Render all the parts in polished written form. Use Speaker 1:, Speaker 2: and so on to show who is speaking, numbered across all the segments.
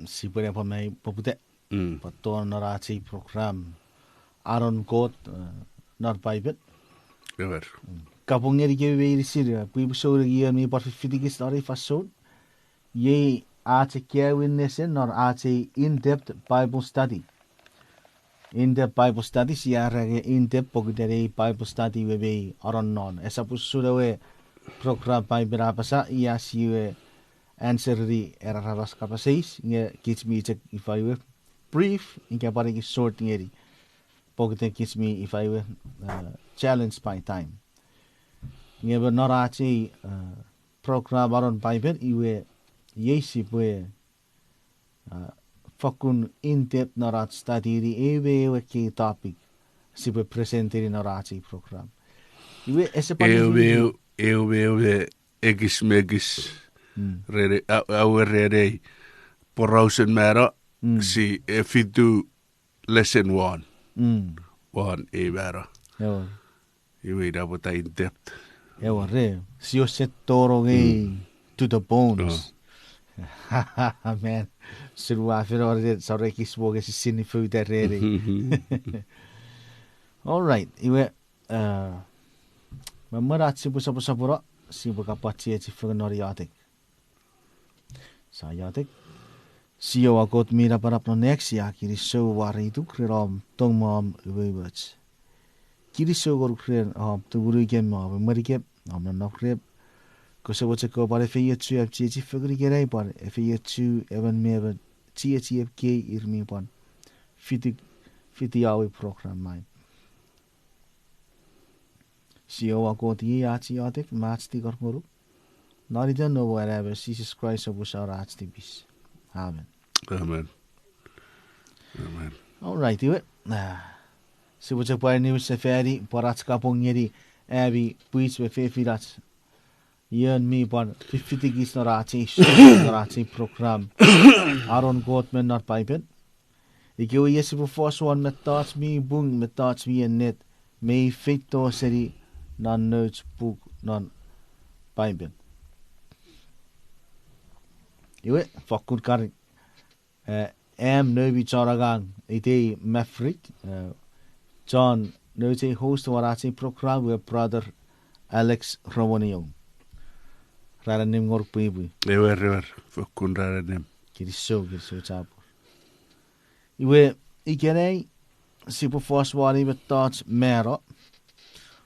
Speaker 1: si pwede pa may papute. Pato na rati program. Aron kot nar paipet.
Speaker 2: Ever.
Speaker 1: Kapong ngeri ke veri sir. Pui busur giyan mi par 50 story fasod. Ye ate care witnessen nor ate in-depth Bible study. In-depth Bible study siara in-depth pogdere Bible study webe aron non. Esa busura we program Bible apasa iya siwe answer di era ras kapasis nge kids me check if I were brief inka pare ki short ngeri. Pogte kids me if I were challenge by time. Nge ber nor ate program aron Bible iwe Yesi pwe fakun in-depth narat study di ewe ke topic si pwe presente di narati program. Iwe ese pa
Speaker 2: Ewe egis megis rere awe rere porausen mero si fitu lesson 1 e mero. Iwe dapat in-depth.
Speaker 1: Ewa re si o set toro to the bones. Man, surwa pero sa rekis boge si sinifu der rere. All right, iwe mamarat si pusa pura si buka pachi si fuganori yatik. Sa yatik si o akot mira para pro next ya kiri so wari tu kriram tong mom uwebach. Kiri so gor kren tu guru gem ma marike amna nokrep Kosa wacha ko pare fe yetu ap chi figure gerai par fe yetu even me ap chi ap ke irmi pan fiti awe program mai sio ako ti ya chi atek match ti kor moru nari dan no whatever Jesus Christ of us our ati bis amen all right iwe si wacha pare ni safari parat ka pongeri abi puis be fe firat Ian mi pan 50 gis narati program Aron got men not pipet. Ik wil yes if first one met touch me bung met touch me en net me fit to seri nan notes book nan pipet. Iwe fakkur kar nobi charagang ite mafrik John note host warati program with brother Alex Romanio. Raranim ngor pui.
Speaker 2: Ewer, fakun raranim.
Speaker 1: Kiri so chapo. Iwe ikene sipo first wari with thoughts mero.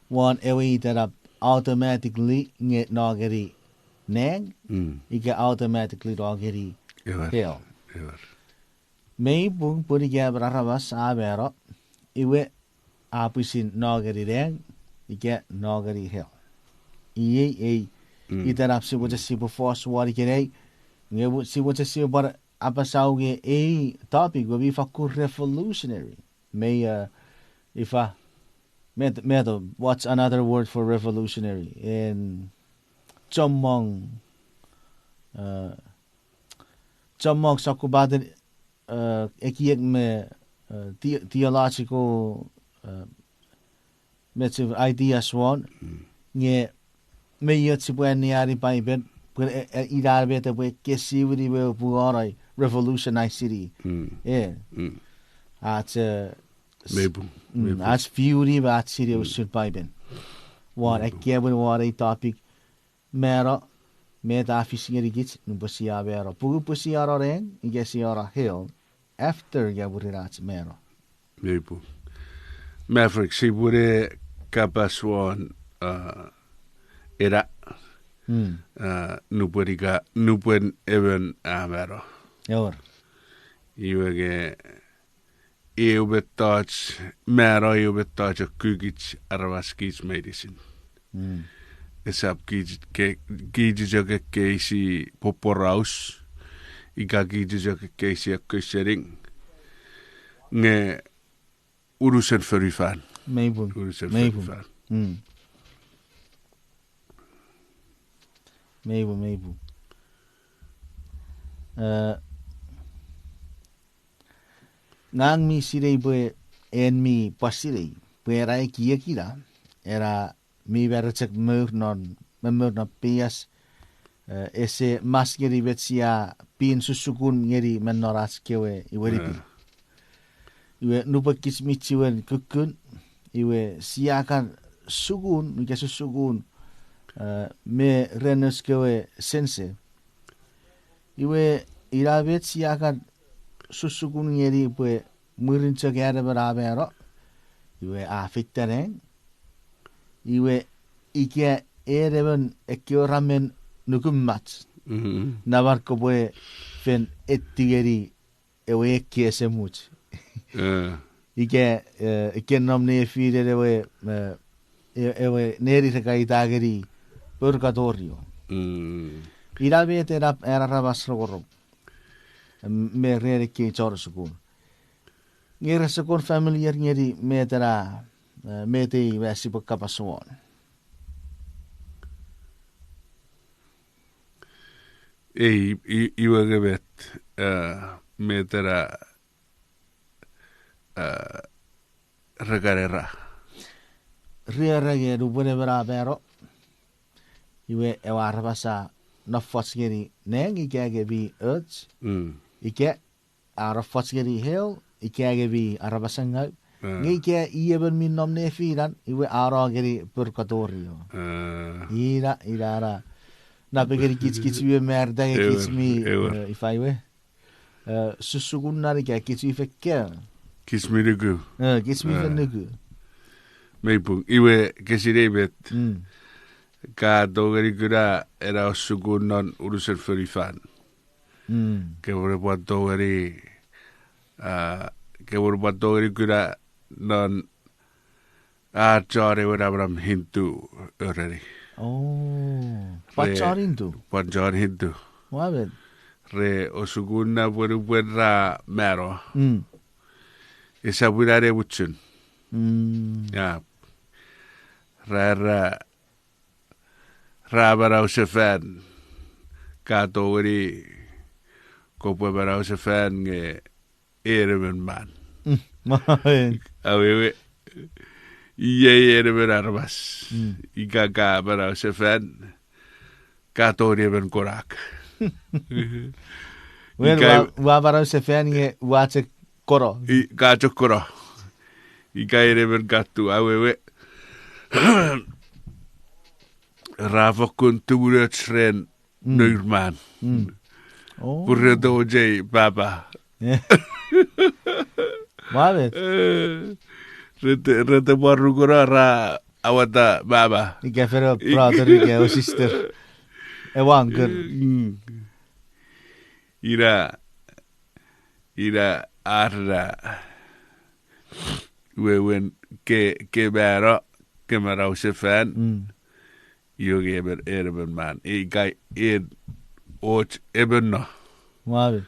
Speaker 1: One ewe that up automatically nget nageri neg. Ike automatically nageri hell. May bung puri gab rarabas abero. Iwe apusin nageri neg. Ike nageri hell. Iye Itarap si wacha si force wari kene nge si wacha si bar apasau ge topic will be fakur revolutionary may ifa meto what's another word for revolutionary in chomong sakubaden ekiek me theological met ideas one nge me yet si buen ni ari pa ibet idar bete we kesi widi we buarai revolutionize city at at fury at city should pa ben what a kebun what a topic mera meta fishing git no posia vera pugu posia ren ingesi ora hill after yaburat mera
Speaker 2: mebu Maverick si bude kapaswan era nupuen even amero.
Speaker 1: Jor.
Speaker 2: Iwege eubetach mero eubetach kugich arvaskich medicine. Esap kiji joge keisi poporaus ika kiji joge keisi akusering nge urusan verifan.
Speaker 1: Meibun.
Speaker 2: Urusan verifan.
Speaker 1: Maybe. Ngang mi sirei bue en mi pasirei bue rai kira era mi vercek meur non pias ese mas ngeri betsia pin susukun ngeri menoras kewe iweripi. Iwe nupa kismichiwen kukun iwe siakan sugun mika susugun me renus kewe sense. Iwe irabet siakan susugun ngeri pwe murincha kere berabero. Iwe afittereng. Iwe ike ereben ekioramen nukummat. Navarko pwe fen ettigeri ewe ekki esemuch. Ike nomne fire ewe neri rekaitageri purgatorio. Irabet era rabasrogoro. Me rere ke chorosukun. Ngera sakon familiar ngeri metera mete vasi pakapasuon.
Speaker 2: Ei iwagebet metera regarera.
Speaker 1: Riere rubune berabero. Iwe ewarabasa nafosgeri neng ikege bi urge. Ike arafosgeri hill. Ikege bi arabasanga. Ngike ieben min nomne firan. Iwe arageri purgatorio. Ira. Napegeri kits iwe merda kits mi ifaiwe. Susugun nari kits ifekke.
Speaker 2: Kits mi nugu.
Speaker 1: Kits mi nugu.
Speaker 2: Meipung iwe kesirebet. Ka dogeri kura era sugun non urusen furifan. Ke wore buat dogeri kura non jare wera bram hindu orari.
Speaker 1: Pacar hindu.
Speaker 2: Pacar hindu.
Speaker 1: Wabet.
Speaker 2: Re osuguna buera mero. Esa buirare butchun. Ja. Rabarau sefan. Kato wari kopo barau sefan nge eremen man. Awewe iye eremen armas. Ika barau sefan kato eremen korak.
Speaker 1: Well, barau sefan nge wache koro.
Speaker 2: Kato koro. Ika eremen katu awewe. Ravokun tuuretsren nuurman. Purredo ojay baba.
Speaker 1: Wabet.
Speaker 2: Rete barugora ra awata baba.
Speaker 1: Ika fero brother ike o sister. Ewanker.
Speaker 2: Ira arra. Wewen ke bära ke marau sefan. Yogi Eben man. I guy in och Eben no.
Speaker 1: Wabit.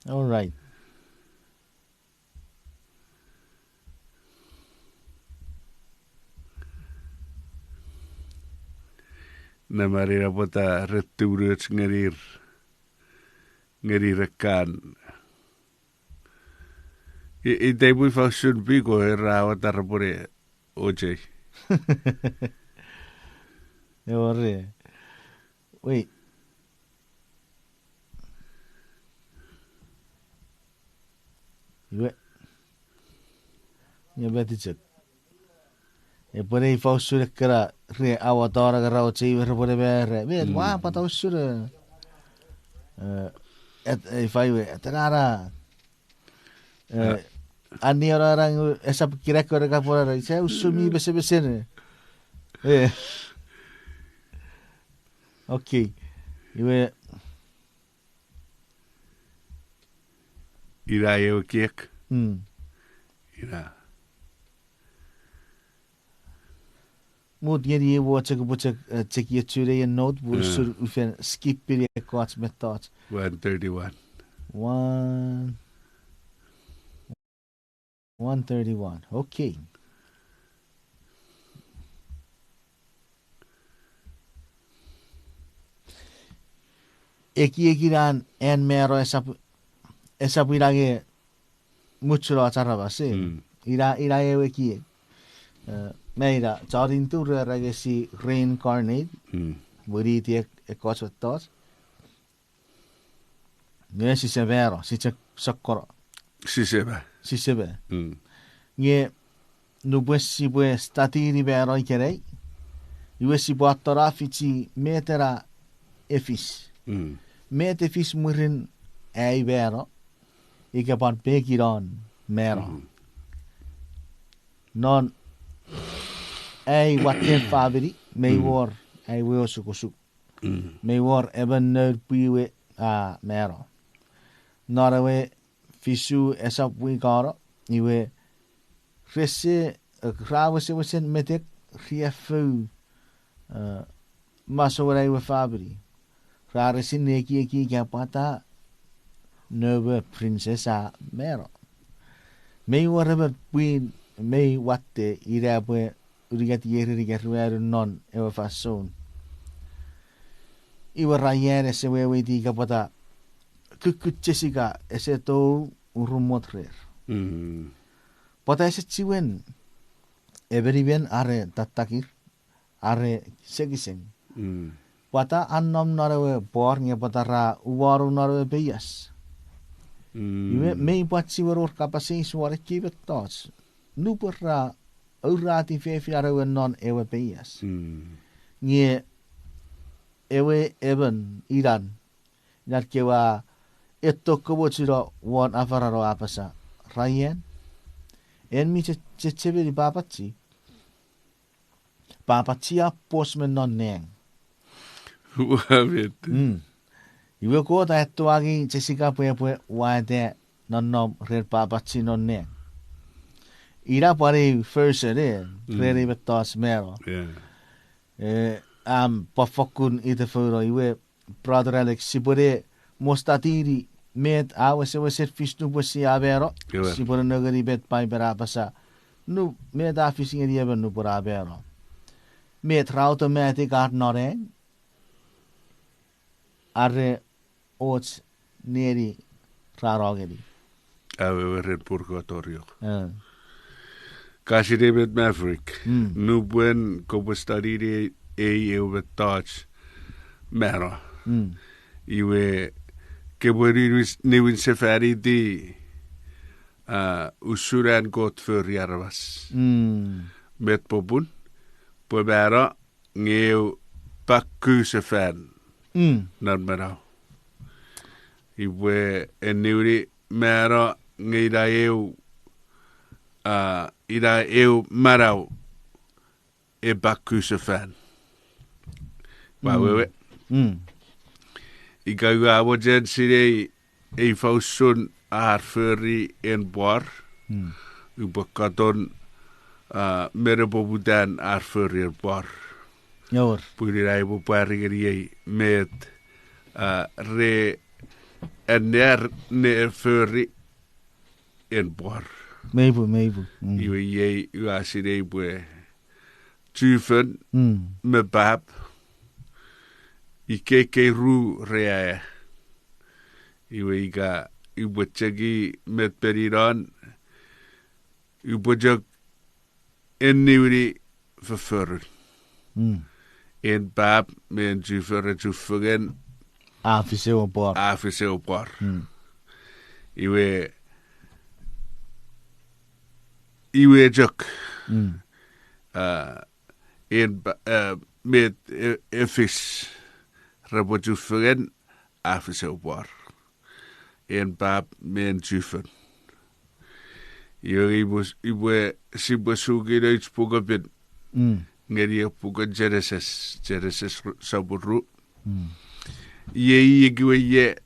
Speaker 1: All right.
Speaker 2: Namarira pota returets ngerir rekan. I debui fa sun bigo era wata rapore OJ.
Speaker 1: Eworre. Wait. Iwe. Ya beti cek. E pore I fa sun kara re awatora kara oche I pore bere. Wait, wa pata sun. If I were terara. Ani orang esa kira kira kapora. Saya usumi bese ne. Okay. Iwe.
Speaker 2: Ira eu kiek. Ira.
Speaker 1: Moet je woord check je today en note voor hoeveel skip je kwarts met dat
Speaker 2: 131.
Speaker 1: 131. Okay. Ekiran en mero esap esa pirage mucho acarabase. Ira ewe ki meira charin tu rage si reincarnate. Muri ti e cosa tos. Ne si severo, si soccoro.
Speaker 2: Si sebe.
Speaker 1: Si sebe. Nge nu si statiri vero i kerei. Iwe si boattora fici metera efis. Mete fis murin ei vero. Ika pan pekiron mero. Non ei watten favori mei war ei weo sukusuk. Mei war eben nerd piwe a mero. Norawe fisu esap wikaro iwe rese grawe se wesen metek riefu masore iwe favori. Rare sin eki kapata növe prinsessa mero. Mei war win mei watte irabwe urigat yeri non ewe fason. Iwe rayere se wewe di kapata kukut Jessica ese to urumotrer. Pata ese chiwen everyben are tatakir are segiseng. Pata annom narawe bor nge patara uwaru narawe beyas. Iwe mei patsi waror kapasing suare kibet tos. Nupera urati fefi arawe non ewe beyas. Nge ewe eben iran. Nat kewa eto kobochiro won afararo apasa. Rayen. En mi cheberi papachi. Papachi a postman non neng.
Speaker 2: Uavit.
Speaker 1: Iwe ko ta eto agi Jessica pue waite non nom red papachi non neng. Ira pare first ere. Rere betos mero. Pafokun ite furo iwe brother Alex sipore mostatiri met awese wese fisnu posi avero sipore nagari bet pai berapasa nu met afising dia nu por avero met automatic art noreng arre ots neri rarogeri
Speaker 2: Ave red purgatorio. Casi David Maverick. Nu buen como stariri eu touch mero. Iwe ke bori niwin safari di usuran got för jarvas. Met popun po mero ngeu bakku safan. Nan mero. Iwe eniuri mero ngeida eu marau e bakku safan. Wawewe. I gael awo jen sydd ei fawswn ar ffyri yn bor. Yw bwcadon mere bobudan ar ffyri yn bor.
Speaker 1: Iawr.
Speaker 2: Pwy'n rai bo bwari gyda ei med re enner ne'r ffyri yn bor.
Speaker 1: Meibu.
Speaker 2: Yw ei yw a sydd ei bwe tüfen me bab. I keke ru rea iwe iga ubachagi met periran ubajag enniwri verfurren en bab men jufergen
Speaker 1: Afiseo bor
Speaker 2: iwe jak en met efis Rabojufen afisaubar. En bab men jufen. Iwe sibasugi na itspugabin. Ngeri puga Genesis saburu. Ye igiwe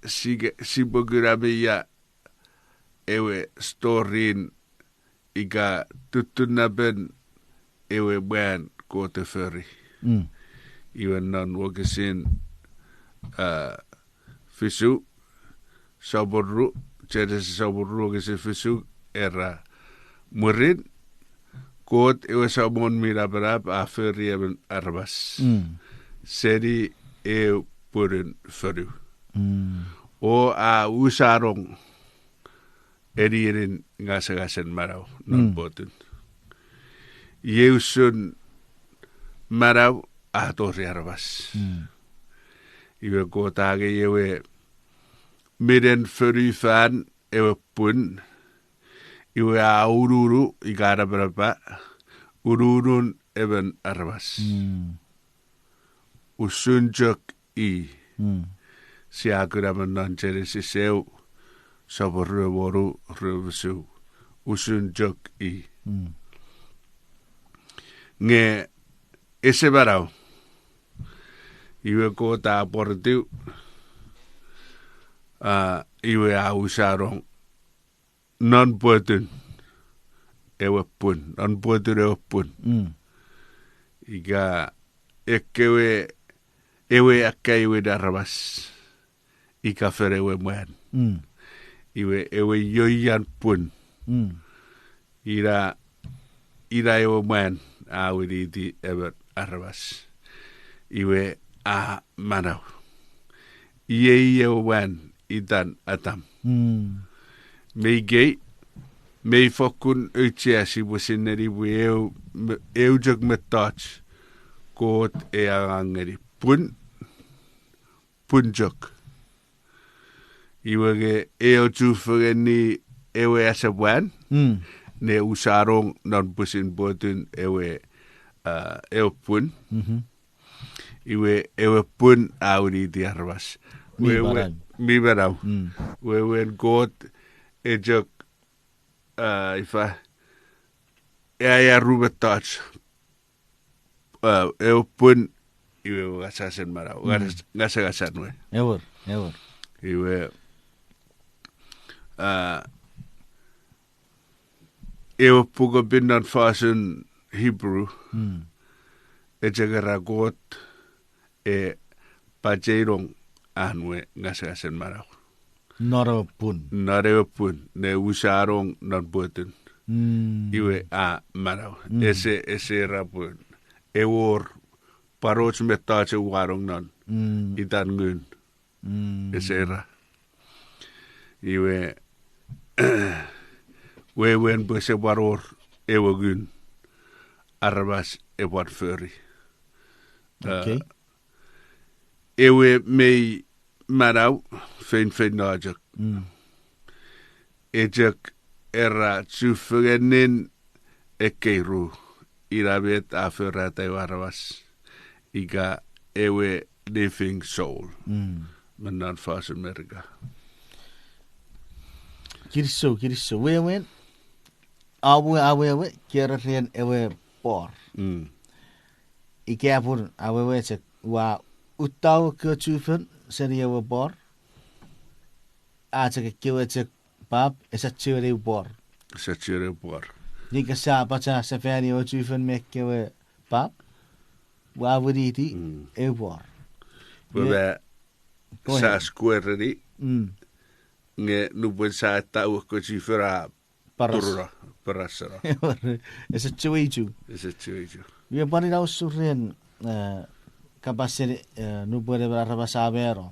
Speaker 2: sibagurame ya ewe storin iga tutunaben ewe ban go te ferry. Iwe non wagasin fisu saburu Genesis saburu wagasin fisu era murin kot ewe sabon mirabarab a ferry eben arbas. Seri purin ferry. O a usarong Edirin ngasagasen marau non botun. Ieusun marau ahtori arvas. Iwe kotage iwe midden förufan ewe pun. Iwe a ururu igara berapa. Ururun even arvas. Usunjok I. Siakuraman non jeresi seu. Saborru woru ruvusu. Usunjok I. Nge ese barau. Iwe kota portiu. Iwe a usarong. Non puetun. Ewe pun. Non puetun ewe pun. Iga ekewe. Ewe akka iwe darabas. Ika ferewe muen. Iwe ewe yoyan pun. Ira ewe muen. Awiri di ewe arabas. Iwe a manau. Iye wan idan atam. Mei gei. Mei fokun uitiasi wasineri eu jog metach. Koot angeri. Punjok. Iwege eo tufege ni ewe asabuan. Ne usarong non pusin botun ewe pun. Iwe ewe pun auri di arvas. Mi barau. Wewe god ejok ifa ea rubetach. Ewe pun iwe gasasen marau. Gasasen we.
Speaker 1: Ewer.
Speaker 2: Iwe ewe puga binan fasen Hebrew. Ejagara god pajerong anwe gasasen marau.
Speaker 1: Nara pun.
Speaker 2: Ne usarong non button. Iwe a marau. Ese rapun. Ewor paroch metache warong non. Itan ngun. Ese ra. Iwe wewen buse waror ewe gun. Arabas ewat furry.
Speaker 1: Okay.
Speaker 2: Ewe mei marau fein najak. Ejak era tsufugenin ekeiru. Irabet afurata warabas. Iga ewe living soul. Menan fas Amerika.
Speaker 1: Kirso. Wewen. Awe. Keren ewe por. Ikapur awe cek wa utau ke tsufen seri ewe por. Cek kewe cek pap esa chere por. Nika sa baca safari ewe tsufen mek kewe pap. Wa wuriti ewe por.
Speaker 2: Bebe sa square nge nubun sa tau ko tsufera turura parasara.
Speaker 1: Esa cheweju. Ia bani rau surren kapasir nubun berarabasa bero.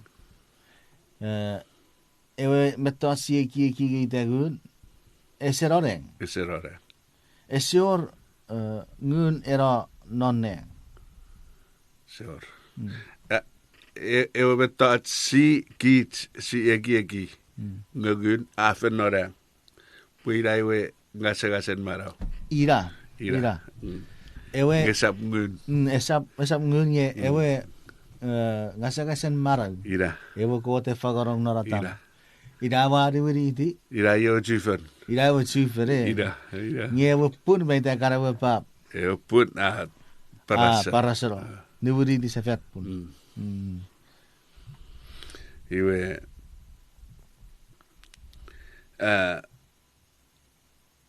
Speaker 1: Ewe metasi ki dagun eseroreng. Esor ngun era nonne.
Speaker 2: Sure. Ewe betat si egi. Ngun afenora. Puira ewe gasen marau.
Speaker 1: Ira. Ewe
Speaker 2: Esap ngun.
Speaker 1: Esap ngun ye ewe gasen marau.
Speaker 2: Ira.
Speaker 1: Ewe kote fagarong noratam. Ira wari iti.
Speaker 2: Ira yo chufen.
Speaker 1: Ira ewe chufere.
Speaker 2: Ira.
Speaker 1: Nye ewe pun benta karawe pap.
Speaker 2: Ewe pun
Speaker 1: Parasero. Ni wuri di sefet pun.
Speaker 2: Iwe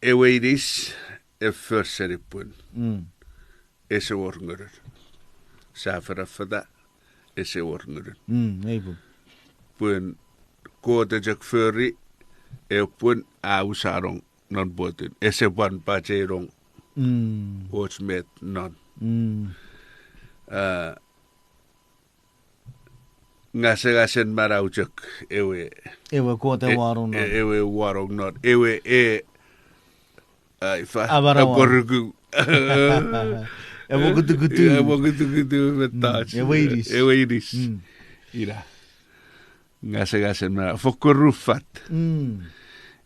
Speaker 2: ewe idis first pun. Ese worngur. Safara fada ese worngur.
Speaker 1: Eibu.
Speaker 2: Pun kode jak furry pun ausarong non botin. Ese ban pajerong. Met non. Ngasagasen maraujak ewe
Speaker 1: ko te warong no.
Speaker 2: ewe warong not ewe ifa
Speaker 1: Abarawa.
Speaker 2: korugu
Speaker 1: Ewe
Speaker 2: gutu betas ewe iris ira ngasagasen mara fokorufat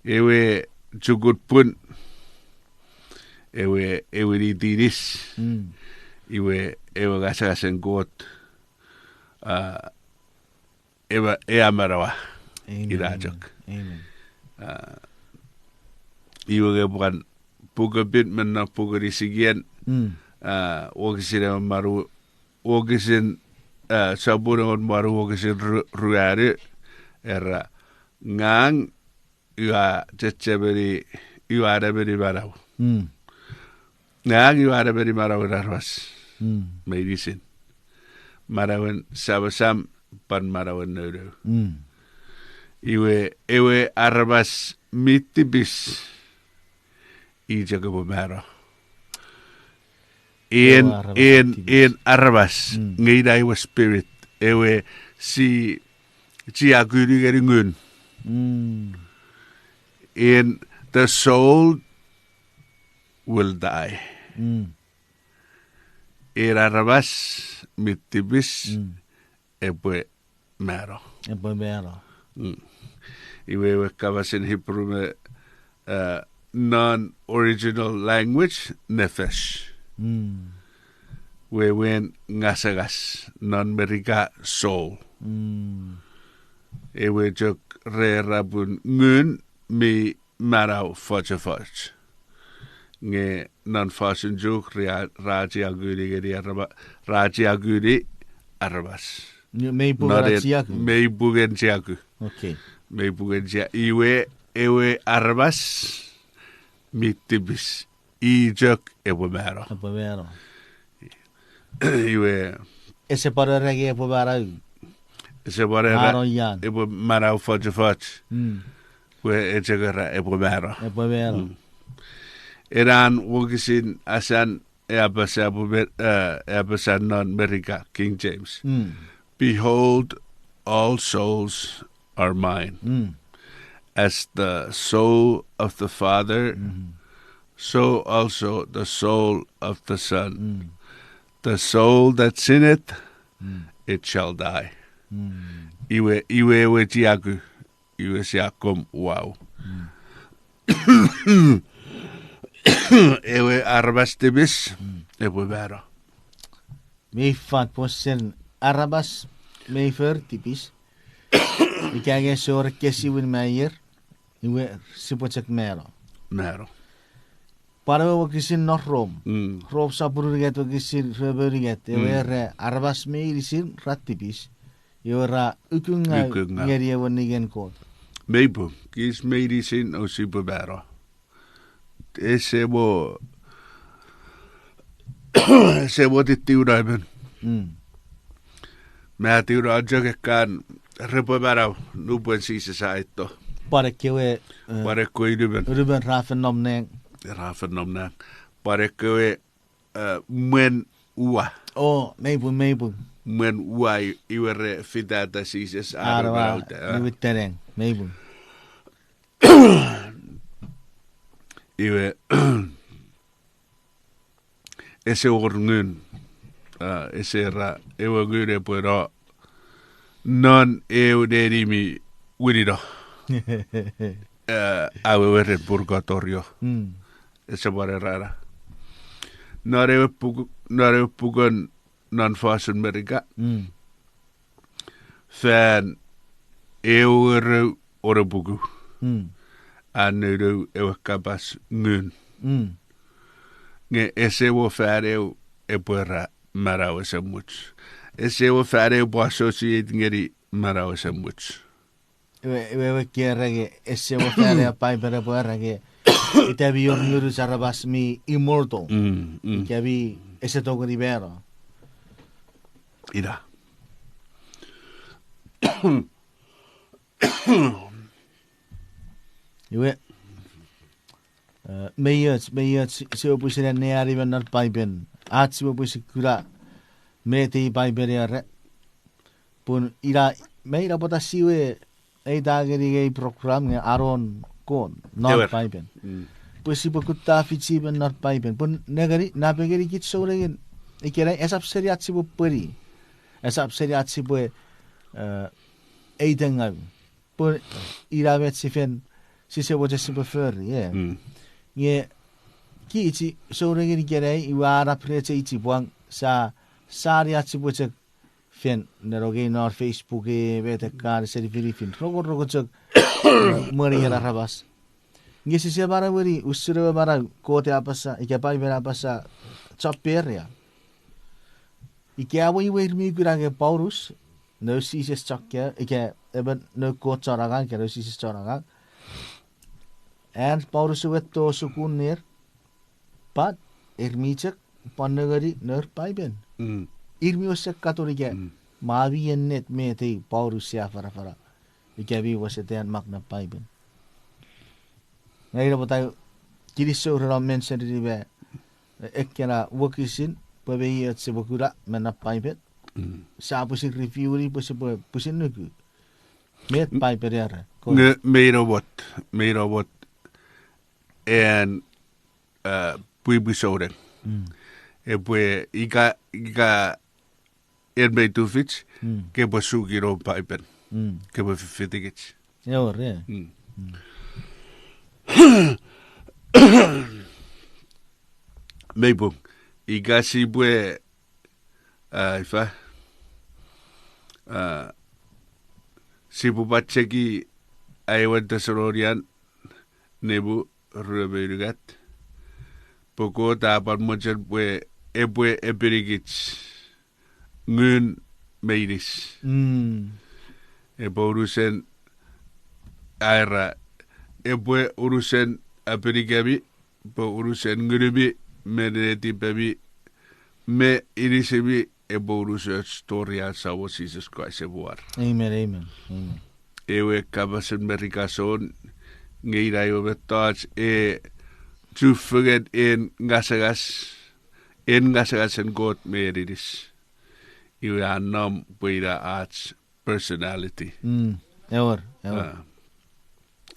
Speaker 2: ewe jugut pun ewe diris ewe ngasagasen got Eva amarawa irajak. Iwa ke bukan pugabit menna pugarisigian. Wakisin maru wakisin sabunangon maru wakisin ruare era ngang iwa ceceberi iwa ada beri marau. Ngang iwa ada beri marau darwas. Medisin. Marawan sabasam pan marawan nodo. Ewe arabas mitibis ijaga bumara. In arabas ngida ewe spirit ewe si aguri geringun. In the soul will die. Arabas mitibis Ewe mero. Iwe covers in Hebrew non-original language nefesh. We went ngasagas non-merika soul. Ewe jok re rabun ngun mi marau fudge. Nge non-fashion joke raji aguri arabas.
Speaker 1: May bugen
Speaker 2: siaku.
Speaker 1: Okay.
Speaker 2: May bugen siaku. Ewe arabas mitibis. Ijak ewe mero. Iwe.
Speaker 1: Ese para regi ewe mero.
Speaker 2: Ese para ewe mero fudge. We ejagara ewe mero. Iran wakisin asan eabasan non-America King James. Behold, all souls are mine. As the soul of the Father, so also the soul of the Son. The soul that sinneth, it shall die. Iwe jiagu, iwe siakum wow. Ewe arabas tibis, ewe bero.
Speaker 1: May fat posen arabas may fer tipis. Ikage sor kesi win mayer. Iwe sipochek mero. Para wakisin no rom. Rom sa pururiget wakisin reburiget. Ewe re arabas may irisin rat tipis. Ewe ra ukunga ngeri ewe nigen kot.
Speaker 2: Maybu, kis may irisin o sipo bero. Ese bo titiuraimen. Mä tiura ajakekaan repomarau nupuen sisässä etto.
Speaker 1: Parekkewe
Speaker 2: Parekkoi ryben
Speaker 1: rafennomneen.
Speaker 2: Parekkoi muen ua.
Speaker 1: Meipun.
Speaker 2: Muen ua iwere fitata sisässä
Speaker 1: arvarauta. Nyvitteren, meipun.
Speaker 2: Iwe ese orngun ese ra ewe gure puero non euderimi wirido awe were purgatorio ese bare rara nare pugon non fasen merika fan ewe ore bugu Anuru ewe kabas ngun. Nge ese wo fareu e puera marau ese much. Ese wo fareu po associate ngeri marau ese much.
Speaker 1: Ewe kierrege ese wo fareu pai pere puera ge ite bi ornuru sarabas mi immortal. Ke bi ese togo libero.
Speaker 2: Ida.
Speaker 1: Iwe meyet se opusire ne arriva nel paipen. Atsi opusire kura meti paipere arre. pun ira bota siwe dageri program nga aron kon not paipen pun si kutta fitsiben not paipen pun negari napegeri kit soregin ikera esap seriat si peri esap seriat si dengar pun ira vet si fen si se bote si prefer ye ki ichi soregin ikera iwara prece ichi buang sa riat si bote fen neroge nor Facebook bete kar seri fin rogo chok mari era rabas nge si bara weri usure bara kote apasa ikepai vera apasa chopper ya ike awi mi kurage Paulus no sises chakya ike eben no ko charagan ke no sises charagan and Paulus wetto sukunir pat ermichek pannagari ner paiben irmiosek katolike mavi ennet mete Paulus ya fara ike wasetan magna paiben ngayon po tayo kiriso ramen sa ribe ekkena wakisin pabeyat sa bakura manapaypet sa po si reviewery po sa pusin nugu met payper yara
Speaker 2: made robot and puibusoren pue ika erbe tufich ke basugi ro paypen ke bafitigich
Speaker 1: yore
Speaker 2: Meibung, igasi bue sibu bacheki aywan tasororian nebu ruberugat poko tapan mochen bue epirigich ngun meiris urusen aira ebue urusen apirigabi po urusen nguribi meneti babi me irisibi ebo urusen storia sawo Jesus Christ ebuar.
Speaker 1: Amen.
Speaker 2: Ewe kabasen merikason ngeirayo betaj tufuget en ngasagas en God meriris. Ewe anam buira arts personality.
Speaker 1: Ewer.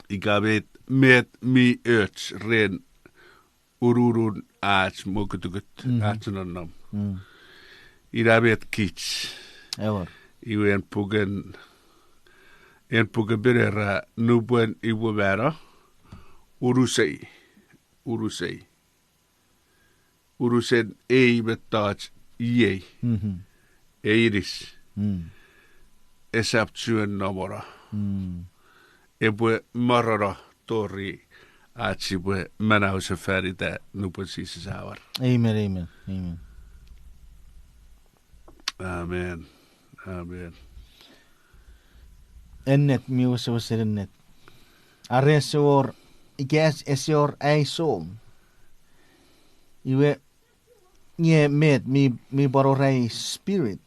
Speaker 2: Ikabet met mi öts ren ururun aats mokutukut aatsunannam. Irabet kits.
Speaker 1: Ewer.
Speaker 2: Iwe en pugen berera nubuen iwe vera urusei. Urusen betaj iei. Eiris. Esaptsuen namora. Ebue marara tori atsibue manausa färitä nupasisi saawar.
Speaker 1: Amen.
Speaker 2: Amen.
Speaker 1: Ennet miusa wasennet. Arresor iges esor ei som. Iwe nye met mi bororei spirit.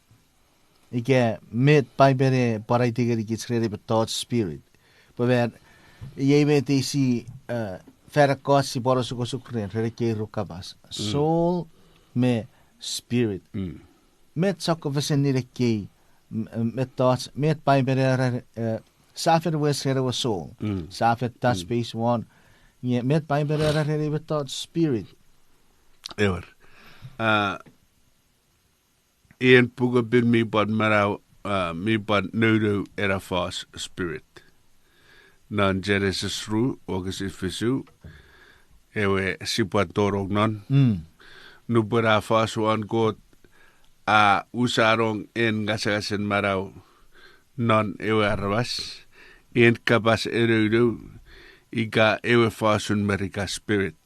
Speaker 1: Ike met paibere paraitigeri kitsrede betot spirit. Bewer jy weet jy si verkos si boros ko sukren reke rukabas soul me spirit met sakko vesenire ke met thoughts met paibere safer wesere was soul safer that space one met paibere rere with thought spirit
Speaker 2: ever een puga bin mi bad marau mi bad nodo era fast spirit nan Genesis ru ogus ifisu ewe sipat torong non nubara fasuan God a usarong en gasagasen marau non ewe arvas en kabas erudu iga ewe fasun merika spirit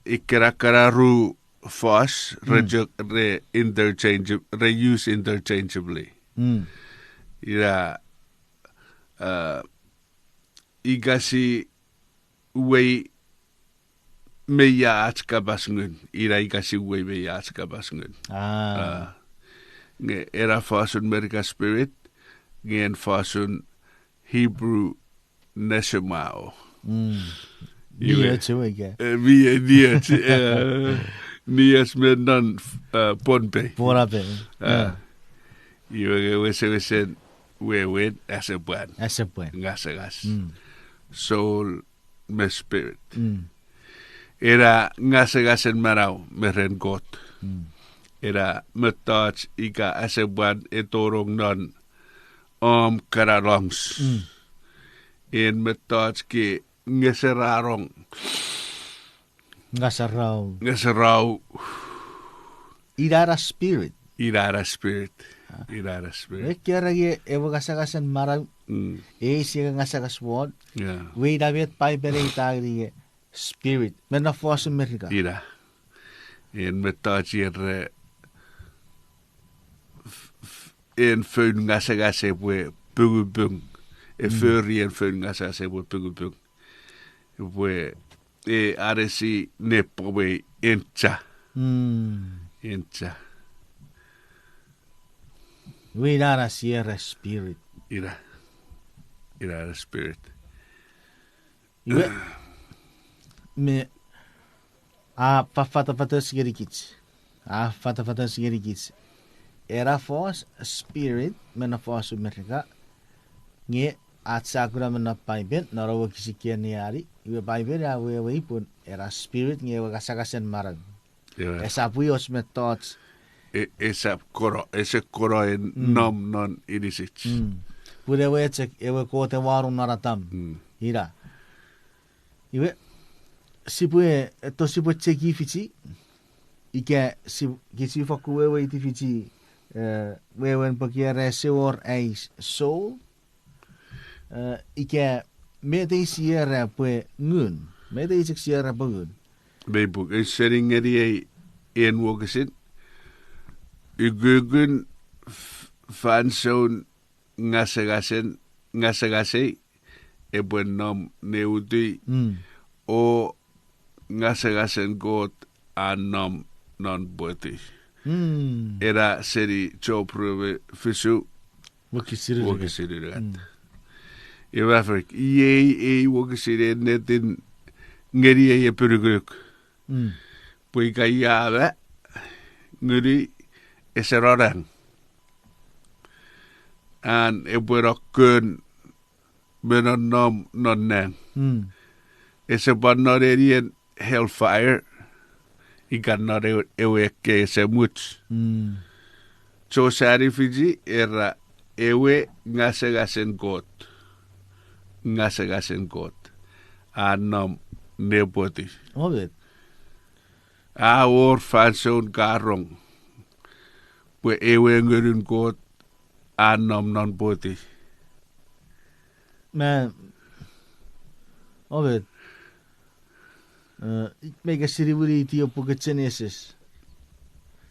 Speaker 2: ikerakara ru fas re use interchangeably ira igasi way meya atska basngun ira igasi way meya atska basngun nge era fasun merika spirit ngen fasun Hebrew neshemao
Speaker 1: Nia too again.
Speaker 2: Nias men non ponpe
Speaker 1: Porabe
Speaker 2: Iwe wesen wewen asebuan.
Speaker 1: Asapuen.
Speaker 2: Ngasagas.
Speaker 1: Mm.
Speaker 2: Soul me spirit.
Speaker 1: Mm.
Speaker 2: Era ngasagasen marau me ren got.
Speaker 1: Mm.
Speaker 2: Era metats ika asebuan etorong non karalongs.
Speaker 1: Mm.
Speaker 2: En metats ki ngeserarong
Speaker 1: Ngasaraw.
Speaker 2: ngeserau
Speaker 1: Irara spirit.
Speaker 2: irara spirit. Irara spirit.
Speaker 1: Kaya ewa kasagasan maraw. Siya ngasagas word.
Speaker 2: Yeah.
Speaker 1: We David pai bere itagri spirit. Men of was America.
Speaker 2: Ira. En metats hier en feun ngasagase we bugubung. E furry en feun ngasagase we bugubung. We aresi nepo we encha. Encha.
Speaker 1: We Dara Sierra spirit.
Speaker 2: Ira. Irara spirit.
Speaker 1: Iwe me fata sigirikits. Fata sigirikits. Era force spirit men of was America. Nge at sakura men of paibet narawa kisikian niari. Iwe paibet ya we pun era spirit nge wakasagasen marag. Esa puios me thoughts.
Speaker 2: Esa koro en nom non irisich.
Speaker 1: Pure wechek ewe kote warung naratam. Ira. Iwe sipue to sipue cheki fichi. Ike si faku wewe iti fichi. Wewe pakiere seor eis soul. Ike mete siera pue ngun. Mete isik siera bagun.
Speaker 2: Bebuk sering ngeri en wogesit. Ugugun fanson ngasagase e buen nom neudi o ngasagasen got a nom non boti. Era seri choprove fisu wogesiri. Evafrik ye wogesiri netin ngeri e peruguk. Pui kayaba ngeri eserorang. And e buero kun menon nom non nang. Ese bannorerien hellfire. Ikan not ewe ke se much. So sari fiji era ewe ngasagasen got. Ngasagasen got. Nom neboti.
Speaker 1: Obet.
Speaker 2: Or fanson karong. Pue ewe ngurun got. Nom non boti.
Speaker 1: Man, Obet. Mega siriburi tio puketseneses.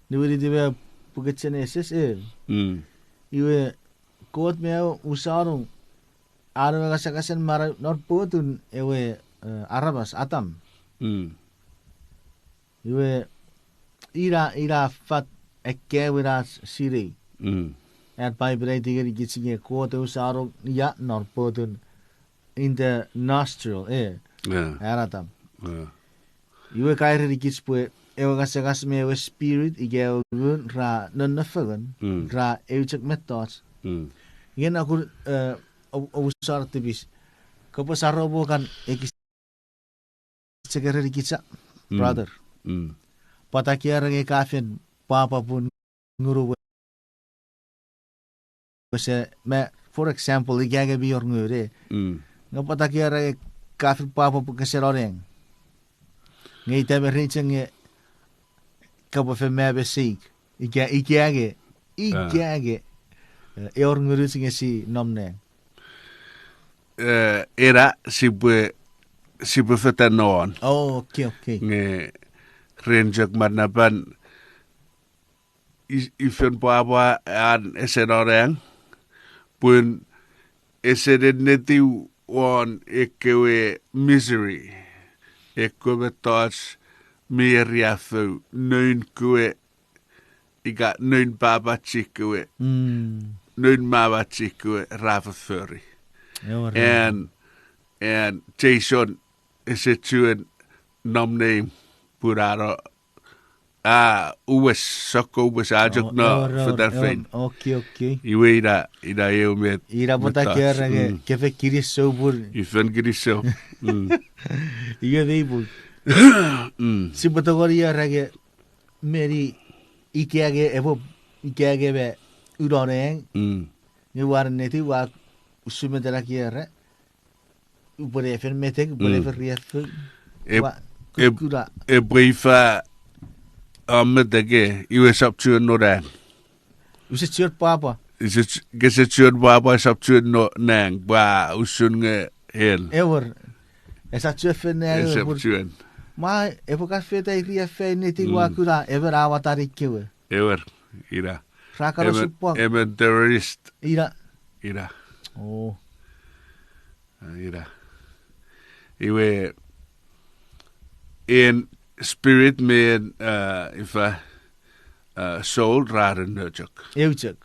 Speaker 1: Niburi tiba puketseneses Iwe kot meo usarung. Aro kasakasan mara nor potun ewe arabas atam. Iwe ira fat ekke wira siri. At by break getting a quarter usarung ya nor potun in the nostril aratam. Iwe kairi rikitspue ewe kasakas me ewe spirit ige gun ra nanafagan ra ewe chak metos. Yen aku usar tibis. Kapos arobo kan ekis segera rikitsa brother. Patakia rangi kafin papa pun nguru se me for example igage bi or ngure. Ngapatakia rangi kafin papa pun keseroreng. Ngay tabi rinchang kapa fe mebe sig. Igage eor nguru singe si nomne.
Speaker 2: Era sibue fetanon.
Speaker 1: Oh, okay.
Speaker 2: Nge renjak manaban ifen papa an esenoreng pun esedenetiu on ekewe misery ekewe tots meriafu nun kue iga nun baba chikue nun mama chikue rafafuri and Jason is it you nom name puraro uwes sokko uwes ajok no fadarfein.
Speaker 1: Okay.
Speaker 2: Iwe ida eu met.
Speaker 1: Ira bota kera ke fe kiris so bur.
Speaker 2: Ifen giriso.
Speaker 1: Iga deibu. Si botogoria rage meri ikeage be uroreng. Ni war neti wa usume dela kiera. Upore fen metek, upore fen rief.
Speaker 2: E briefa ammedage iwe saptuur nodan.
Speaker 1: Use tuur papa.
Speaker 2: Gese tuur papa saptuur no nang ba usun nge hel.
Speaker 1: Ewer. Esa tuur fen nang.
Speaker 2: Saptuur.
Speaker 1: Ma epoka feta rief neti wa kura ever awatari kiwe.
Speaker 2: Ewer ira.
Speaker 1: Rakaro support.
Speaker 2: Emen terrorist.
Speaker 1: Ira.
Speaker 2: Oh. Ira. Iwe in spirit med ifa soul raren nurjuk. Eujak.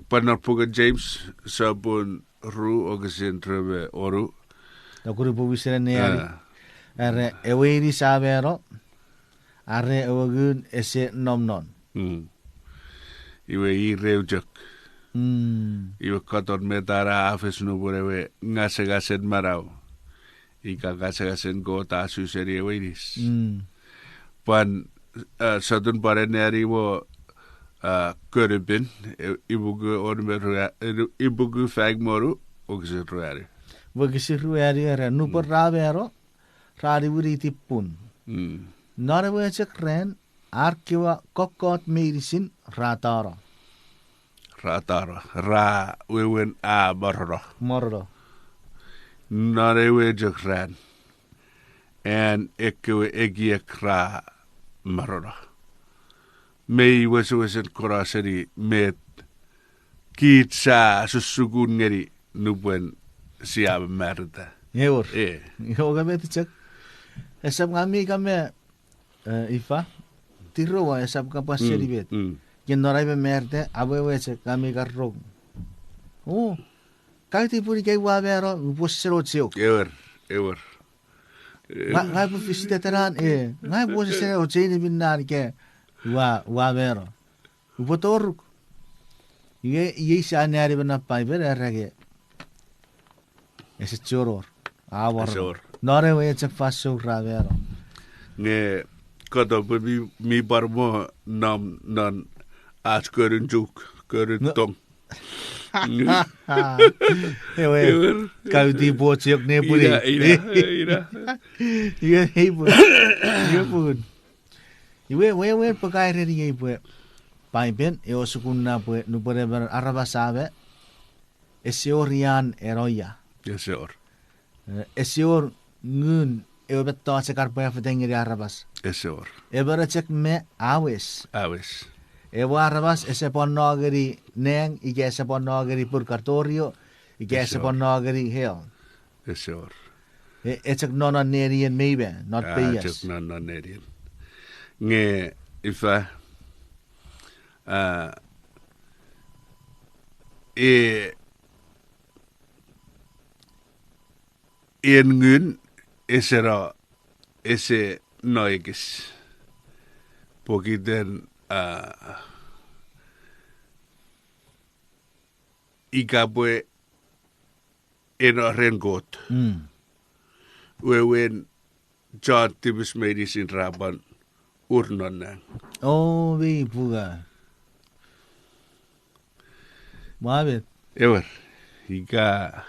Speaker 2: Panar puga James sabun ru ogesin trebe oru.
Speaker 1: Dokuru pugisere neari. Are eweri sabero. Are ewagun ese nomnon.
Speaker 2: Iwe I reujak. Iwe koton metara afes nuburewe ngase marau. Ika ngase gota suseri eweris. Pan sadun pare neri wo körubin ibugu fagmoru ogse ruari.
Speaker 1: Wagse ruari are nupor ravero rari wuri tippun. Narawe ren arkiwa kokot medicine ratara.
Speaker 2: Ra wewen a morro. Narewe jakran. En ekwe egiek ra morro. Mei wesen koraseri met kitsa susugun ngeri nubwen siab merda.
Speaker 1: Ewer. Yoga beticek. Esap kami ifa tirowa esap kapaseri bet. Yang norai be merde awewe se kami karrog. Oh. Kau tipuri kai wa bero bosero ciok.
Speaker 2: Ewer.
Speaker 1: Ngai bu fisite teran ngai bosero cini binar ke wa bero. Upotoruk. Ye sa nari bena pai bere rage. Ese choror. Awar. Nore we se faso ra bero.
Speaker 2: Ne kodo mi barmo nam non as körün juk, körün tong.
Speaker 1: Ewer, kau di bociok ne puri.
Speaker 2: Ira.
Speaker 1: Iwe heibu. Iwe pun. Iwe pakai redi iwe. Paipen eo sukuna pue nupore ber arabasabe. Eseorian eroya. Eseor ngun eo beto sekar pue fetengeri arabas.
Speaker 2: Eseor.
Speaker 1: Ebera cek me awes. Ewa arabas ese ponogeri neng ike ese ponogeri purgatorio ike ese ponogeri hell.
Speaker 2: Eseor.
Speaker 1: Ecek nona nerien maybe not payas.
Speaker 2: Ecek nona nerien. Nge ifa en ngun ese noigis. Pokiten ikapwe eno rengot. Wewen John Tibus medicine raban urnon.
Speaker 1: Oh, vi puga. Mabet.
Speaker 2: Ewer. Ika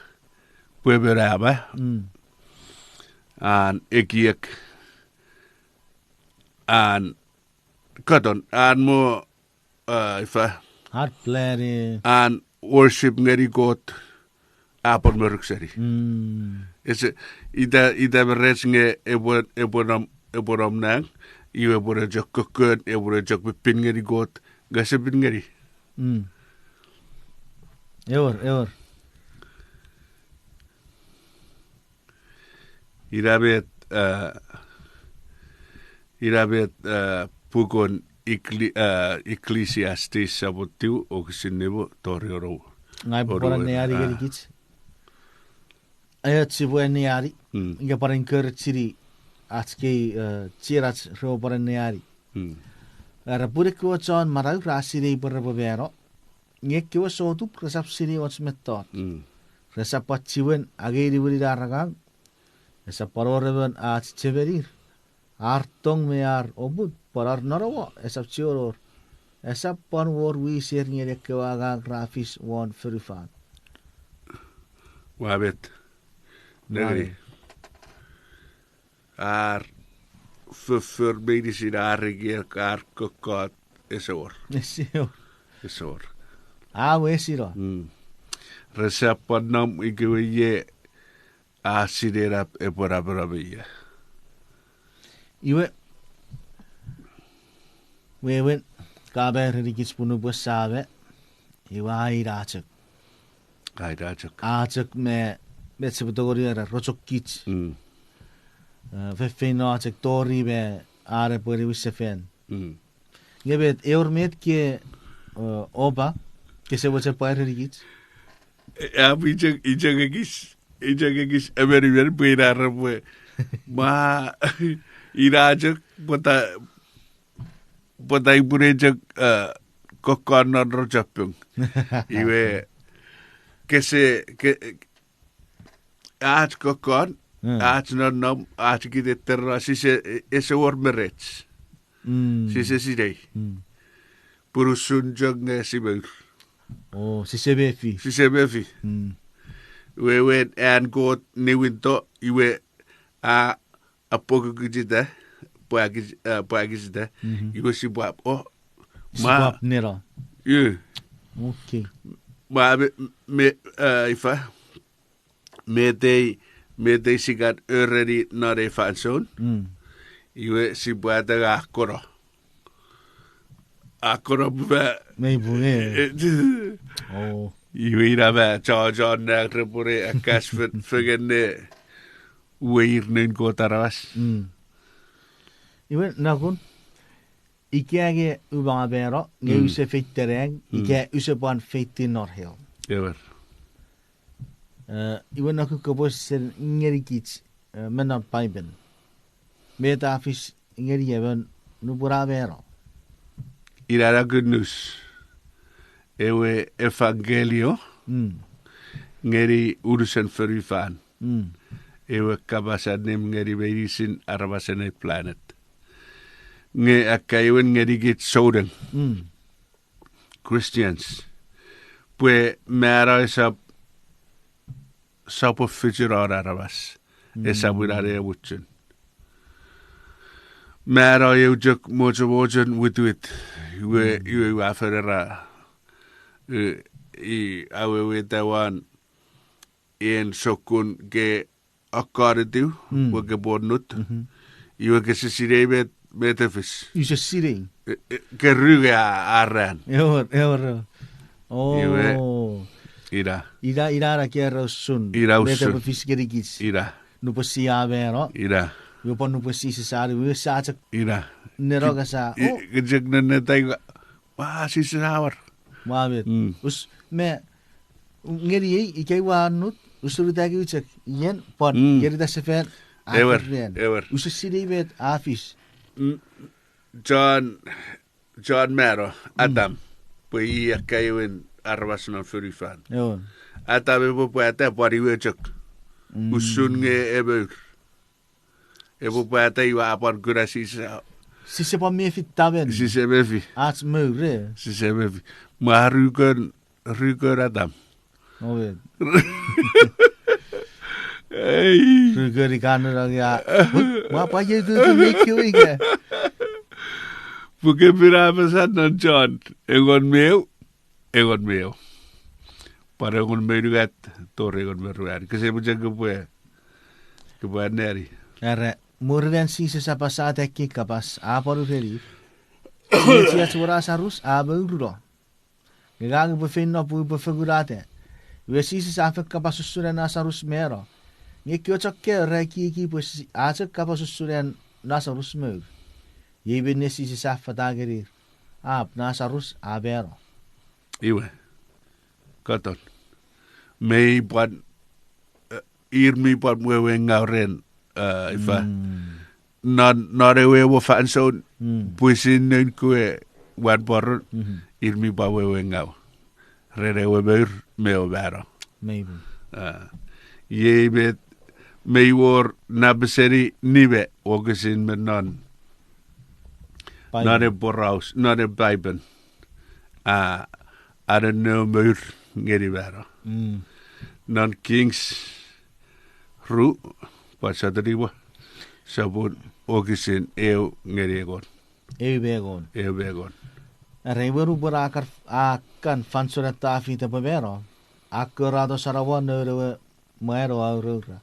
Speaker 2: pueberaba. An ekiek. An Kadon an mo ifa
Speaker 1: Heart plan
Speaker 2: an worship ngeri got apon merukseri. Ese ida beres nge eboram nang iwe bora jok kokon ebora jok bepin ngeri got gase bin ngeri.
Speaker 1: Ewer. Irabet Pugon Ecclesiastes sabotiu o sinnevo torioro. Ngai pora neari gerikits. Ayat si buen neari. Inga para incur chiri atski tirat roboreneari. Ara purikko John marau rasiri berbevero. Ngekkiwa sotu resap siri wats metot. Resap pachiwen agiri wuri daragang. Resap parorewen at cheverir. Artong mear obut parar narawa esap chioror. Esap pan war wi ser ngekkiwa ga grafis won furifan.
Speaker 2: Wabet. Negri. För medicin reger kokot esor. Esor.
Speaker 1: Wesiro.
Speaker 2: Resapan nam ikewe sidera eporabarabiya.
Speaker 1: Iwe wewen kaber rikis punu besabe. Iwa irachak. Achak me sebetulnya rocok kits. Fefeno achak tori be are pori wisefen. Ngebet eormet ke oba ke se wacha pair rikits.
Speaker 2: Ijagis American pera pue. Ma irajak pota ipurejak kokonan rojapung. Iwe ke aat kokon aat nom aat kite terra sise ese wormerets. Sise sidei. Purusun jong sibur.
Speaker 1: Oh, sise befi.
Speaker 2: We and go niwinto iwe a poco gita poagita iwe sibwap
Speaker 1: ma nero.
Speaker 2: Yeah.
Speaker 1: Okay.
Speaker 2: Ma me ifa me de sigat already not a fanson. Iwe sibwata akoro. Akoro ba
Speaker 1: me bune. Oh.
Speaker 2: Iwe ira ba John na repore akas fegene weirnen ko taras.
Speaker 1: Iwe nakun Ike ubanga bero nge use feitereng ike use ban feiti norhel.
Speaker 2: Ever.
Speaker 1: Iwe naku kabos sen ngerikits menan paiben. Meta afis ngeri even nubura bero.
Speaker 2: Irara good news. Ewe evangelio. Ngeri urusan ferifan. Ewe kabasanem ngeri berisin arabasan planet. Nge akaiwen ngerigit soden. Christians. Pue mera esa sapo fijirar arabas. Esa wirare wutchen. Mera yujak mojo wojen witwit. Iwe waferera. Awe witawan. En sokun ge akkaritu. Wage bornut. Iwe ge sisirebet. Metafis.
Speaker 1: Use sitting.
Speaker 2: Keruga aran.
Speaker 1: Ever. Oh.
Speaker 2: Ira
Speaker 1: ra kera sun.
Speaker 2: Ira usun.
Speaker 1: Metafis gerigis.
Speaker 2: Ira.
Speaker 1: Nupo siya bero.
Speaker 2: Ira.
Speaker 1: Yupo nupo sisari. Uwe sa chak.
Speaker 2: Ira.
Speaker 1: Neroga sa. Oh.
Speaker 2: Gajak na natay. Wah, sisawar.
Speaker 1: Wabit. Us me ngeri ikay wanut. Usurutagi uchak. Yen pon. Gerida sefer.
Speaker 2: Ever.
Speaker 1: Usa siribet afis.
Speaker 2: John Mero, Adam, pui akaiwen arwasan furifan. Adam ebo puata pariwechok. Usun nge ebo puata iwa apar kurasisa.
Speaker 1: Sise pa mefi taben.
Speaker 2: Sise mefi.
Speaker 1: Ats mure.
Speaker 2: Sise mefi. Ma ruker Adam.
Speaker 1: Ovid.
Speaker 2: Hey.
Speaker 1: Ruker ikano lang ya. Wa pa ye do make you ige.
Speaker 2: Porque pirapasat ng John, engon meu. Para engon merugat, torre engon merugat. Kasi mo dyan kapuan neri.
Speaker 1: Ere, muridan si sa pasate ki kapas, aparu feri. Siya tsura sarus, abarulo. Gagang bufin no pu bufagurate. Wesi sa afek kapasusura na sarus mero. Ngekyo chokke reki ki pues achak kapasusuran na sarus mero. Yebin nesi si sa fatagiri. Nasa rus abero.
Speaker 2: Iwe. Katon. May buat irmi buat wewe ngauren ifa. not ewe wo fan so puisin nen kue wan por irmi ba we ngau re we ber meo vero
Speaker 1: Maybe.
Speaker 2: Ye bet me wor na beseri nive ogesin men non not a boraus not a biben I don't know mer ngeri vero non kings ru pasadriwa sabun ogesin ngeri gon
Speaker 1: Ebegon. Reveru berakar akan fansura tafi te bevero. Akkurado sarawan nörewe maero aurura.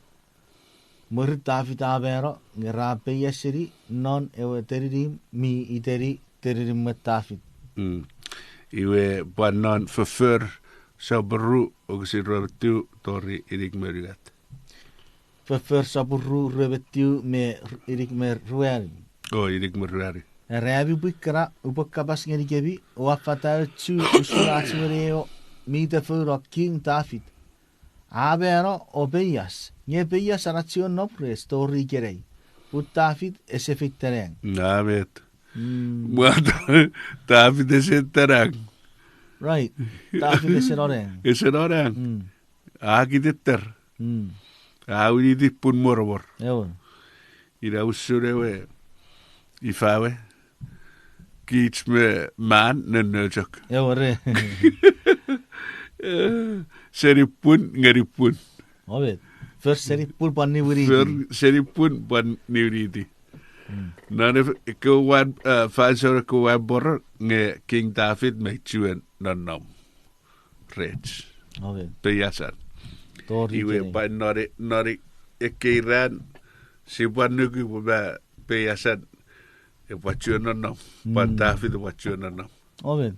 Speaker 1: Mur tafi tabero ngerape yesiri non ewe teririm mi iteri teririm metafi.
Speaker 2: Iwe banan förför sabru ogesin rotu tori irik merigat.
Speaker 1: Förför sabru revetiu me irik mer rueri.
Speaker 2: Irik merari.
Speaker 1: Reavi bukara upakabas ngeri kebi wafata tu usurati mereo mita furo king tafit. Abero obeyas. Nye beyas aration nopre story kerei. Utafit esefit tereng.
Speaker 2: Navet. Tafit eseterang.
Speaker 1: Right. Tafit eseroreng.
Speaker 2: Eseroreng. Agiteter. Audi di pun morobor.
Speaker 1: Ewan.
Speaker 2: Ira usurewe. Ifawe. Kiets me man nenojak.
Speaker 1: Ewan re.
Speaker 2: Seripun ngeripun.
Speaker 1: Obet. First seripul pan niwiri.
Speaker 2: Seripun pan niwiri. None ko wan fansor ko wan bor nge King David me chuen nanom. Rich.
Speaker 1: Obet.
Speaker 2: Peyasan. Iwe pa nori ekiran si wan nugu ba peyasan. Wachuen nanom. Pan David wachuen nanom.
Speaker 1: Obet.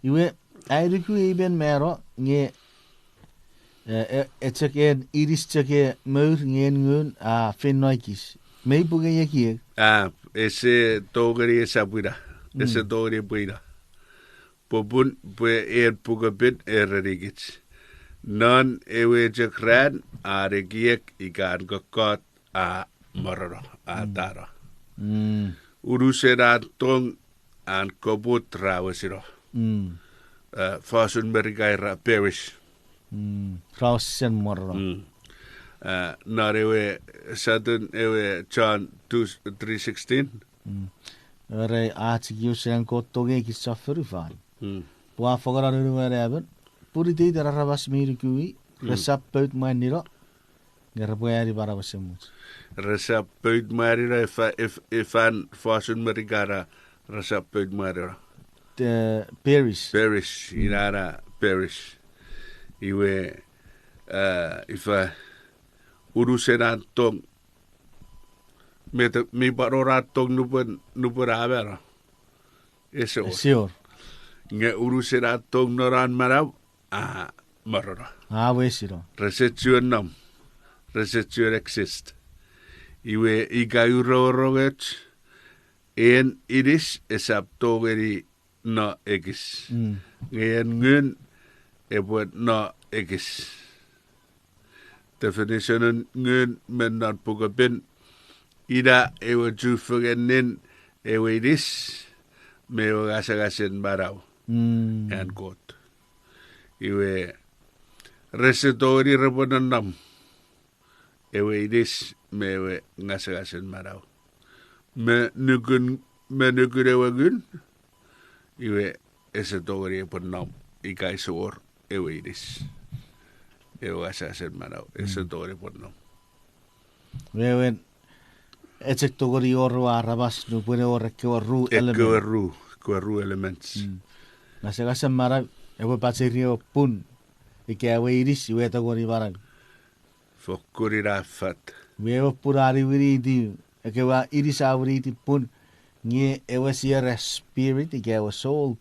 Speaker 1: Iwe airiku iben mero nge eteken iris teke meur ngen ngun a fennoikis. Mei buge yeki.
Speaker 2: Ese togeri esapura. Ese togeri puira. Popun pue puga bit ererigits. Non ewe jakran a regiek ikan kokot a mororo a taro. Urusera tong an kobut rawesiro. Fasun merikaira perish.
Speaker 1: Rausen morro.
Speaker 2: Not ewe Satan ewe John 3:16.
Speaker 1: Re aatigiusen kottoge kisafferu fan. Bua fogara nuere aben. Puriti dera rabas mirikui. Resap peut maniro. Gerbueri barabasemos.
Speaker 2: Resap peut marira ifan fasun merikara resap peut marira.
Speaker 1: Perish.
Speaker 2: Inara perish. Iwe ifa uruseran tong mi barora tong nupun abera. Eso.
Speaker 1: Sure.
Speaker 2: Nge uruseran tong noran marau marora.
Speaker 1: Wesiro.
Speaker 2: Resetuan nam. Resetuan exist. Iwe igayuro roget en iris esap togeri no egis. Ngen ebuat no egis. Definitionen ngen men non pugabin. Ida ewa jufugenin ewa iris meo gasagasin marau. And God. Iwe resetori rabonanam. Ewa iris mewe gasagasin marau. Me nugun ewa gun. Iwe esetori eponam. Ikai suor ewa iris. Ewa gasagasin marau. Esetori eponam.
Speaker 1: Wewen etek togori oru arabas nu pune ore ke oru element.
Speaker 2: Ru elements.
Speaker 1: Gasagasin marau ewa patserio pun. Ike ewa iris iwe togori marau.
Speaker 2: Fokuri rafat.
Speaker 1: Wewa purari wiriti. Eke wa iris awiriti pun. Nye ewa siya spirit. Ike ewa soul.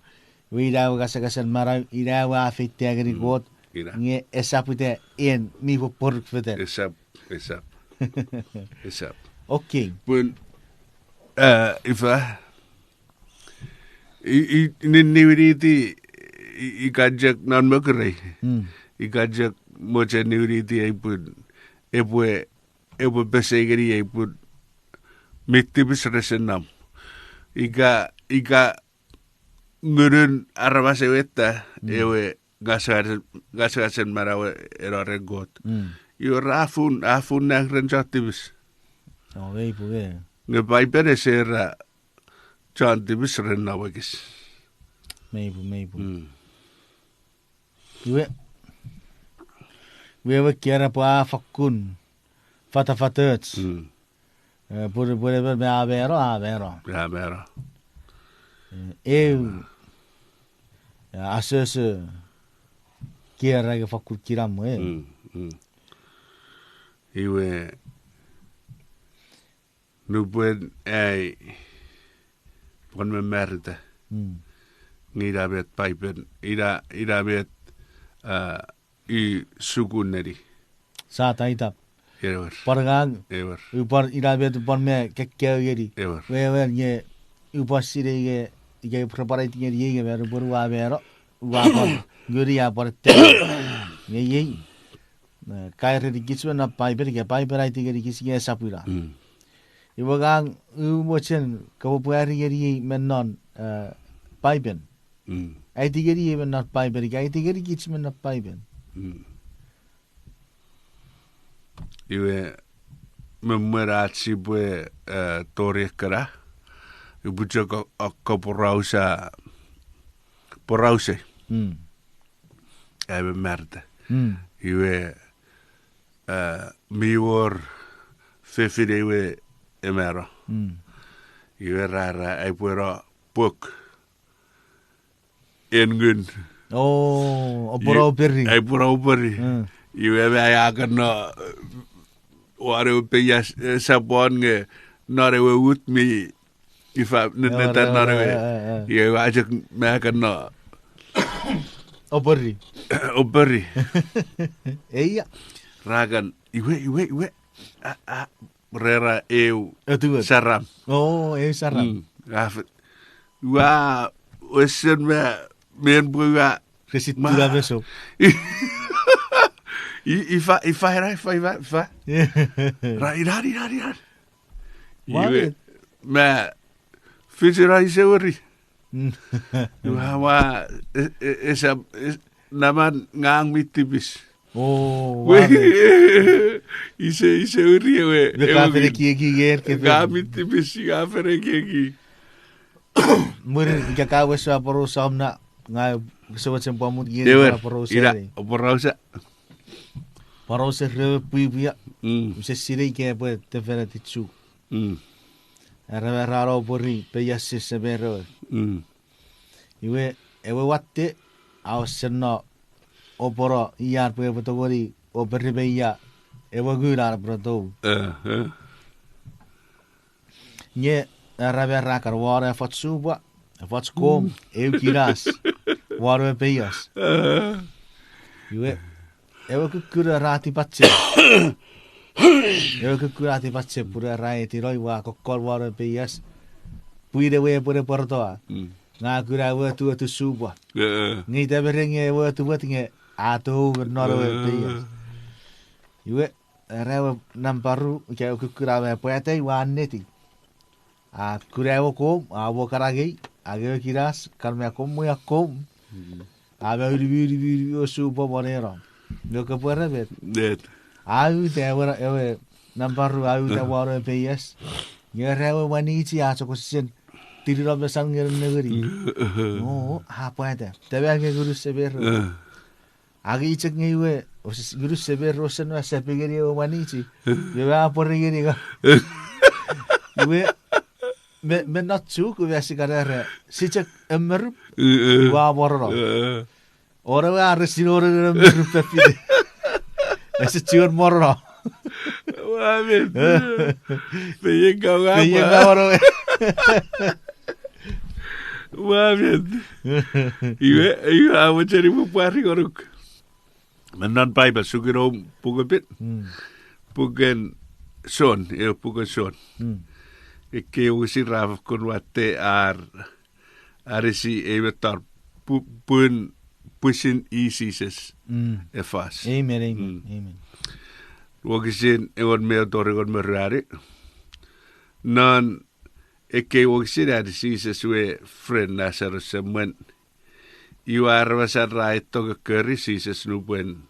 Speaker 1: Wida wa gasagasin marau. Ida wa afite agri god. Nye esapite en mi po pork fete.
Speaker 2: Esap.
Speaker 1: Okay.
Speaker 2: Pun ifa niwiriti ikajak non makere. Ikajak mocha niwiriti ay pun. Ewe besegeri ay pun mittibis resenam. Ika ngurun arvasewetta ewe gasasen marawe eraregot. Jo rafun nägren chattibis.
Speaker 1: No veipu ve.
Speaker 2: Nge paipere serra chantibis rennavagis.
Speaker 1: Meipu. Iwe kiera pa fakun. Fata-fatöts. Pure me avero.
Speaker 2: Ja, mera.
Speaker 1: Asösö kiera ke fakul kiramu
Speaker 2: Iwe nubuen ei pon me merda. Ida vet paipen ida vet sukunneri.
Speaker 1: Saata itap.
Speaker 2: Ever.
Speaker 1: Pargang
Speaker 2: Ever.
Speaker 1: upar ida vet pon me kekkeri.
Speaker 2: Ever.
Speaker 1: Wewe nye upasire ge preparai tinge ye ver buru avero. Wa pon guri ya por te. Ye kaire di kiswe na paiper ge paiperai tinge di kisye sapura. Iwagang umochen kapuari ye mennon paipen. Ai tigeri even not paiper ge ai tigeri kiswe na paipen.
Speaker 2: Iwe memeratsi bue torikara. Ibuja ko porausa. Ebe merda. Iwe miwor fefide iwe emero. Iwe rara ai puera puk. Engun.
Speaker 1: Oh, oporo perri.
Speaker 2: Ai pura uperi. Iwe be ayakan no ware upeya sapon nge nare we ut mi ifa neta nare we. Iwe ajak me akan no
Speaker 1: Opori.
Speaker 2: uperi.
Speaker 1: Eia.
Speaker 2: Ragan iwe rera eu
Speaker 1: Etuet.
Speaker 2: saram.
Speaker 1: Oh, saram.
Speaker 2: Afet. Wa wesen men buga
Speaker 1: Resitura beso.
Speaker 2: Ifa. Rari. Iwe ma fisirai sewari. Wa esa naman ngang mitibis.
Speaker 1: Oh,
Speaker 2: Ise uri we.
Speaker 1: Bekafere kieki ger ke.
Speaker 2: Gamitibis gafere kieki.
Speaker 1: Murin ikakawe sa paro samna nga gusto wat sempa mo ger
Speaker 2: Dewer.
Speaker 1: paro
Speaker 2: Ira
Speaker 1: sa.
Speaker 2: oporausa.
Speaker 1: Paro sa re puibia. Se sire ke po te fera titsu. Era raro pori pe ya se severo. Iwe watte au senno oporo iar pe potogori o perribeia ewe gura proto. Nye raverra kar wara fatsuba fatskom kiras wara peias. Iwe ewe kukura rati patse. Ewe kukura rati patse pura rai tiroi wa kokol wara peias. Puide we pura portoa. Nga kura we tu suba. Ngi te berenge we tu nge ato noro we peias. Iwe rewe namparu ke kukura we poete wa neti. A kurewo kom a wo karagi age kiras karme kom mo yakom. A be uri o suba bonero. Lo que puede ver.
Speaker 2: Net.
Speaker 1: Au te wera ewe namparu au te wara peias. Ye rewe wanichi a sokosen tiriro besan ngere negeri. No, ha poete. Te ve que guru se ver. Agi chek ngiwe guru se ver rosen wa se pegeri o wanichi. Ye va por ngeri ga. Iwe men not zu ku vesi karere. Sichek emmer wa borro. Ora wa resino emmer pepide. Ese chior morro.
Speaker 2: Wa men. Peyenga
Speaker 1: oro.
Speaker 2: Wa men. Iwe awo cari pupari koruk. Menan Bible sugiro pugapit. Pugen son, pugen son. Ikke usi raf kun watte arisi evetar pun pusin isises efas.
Speaker 1: Amen.
Speaker 2: Wakisin egon me tori gon merari. non ikke uksida siis we friend Lazarus semmen you arva sarra to curry siis nubuen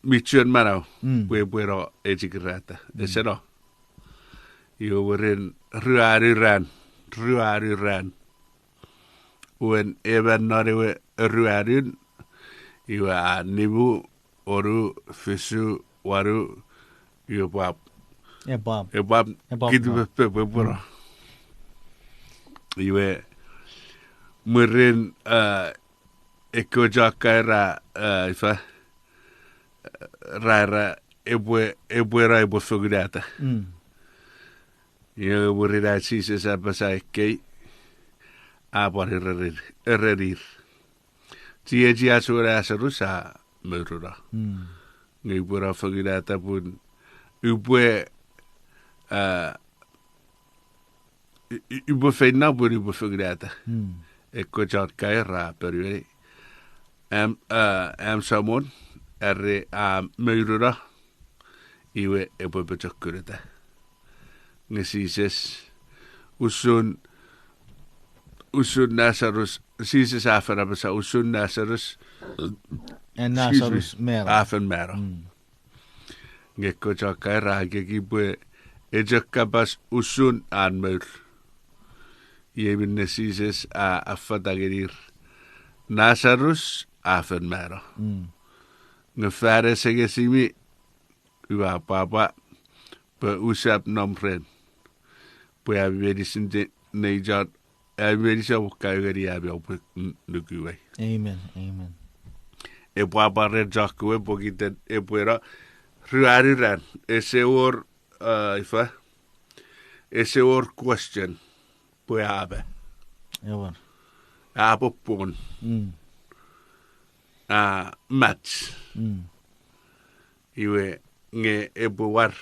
Speaker 2: michuen marau we pero ejigrata esero you were in ruariran when even not we ruarin you are nibu oru fisu waru you pap
Speaker 1: Bob.
Speaker 2: Kitu pepe pura. Iwe murin eko jakaira ifa rara ebwe fugurata. Iwe murira chise sa pasai kei apar ererir. Tie asura asarusa murura. Ngi pura fugurata pun ubwe ibu feina buri ibu fugurata. Eko jakaira perue am samon murura iwe ebwe bejakurata. Ngesises usun Lazarus sises afara besa usun Lazarus
Speaker 1: And Lazarus mero.
Speaker 2: Afen mero. Ngeko jakaira gegibwe ejakabas usun anmur. Yebin nesises afadagirir. Lazarus afen mero. Ngefare segesimi uwa papa pe usap nomfren. Pe abedisen de nejat abedisa wakagari abe nukuwe.
Speaker 1: Amen.
Speaker 2: E papa rejakwe pokiten e puera ruariran. Ese or question. Pe abe.
Speaker 1: Ewan.
Speaker 2: Abe pon. Match. Iwe nge ebuwar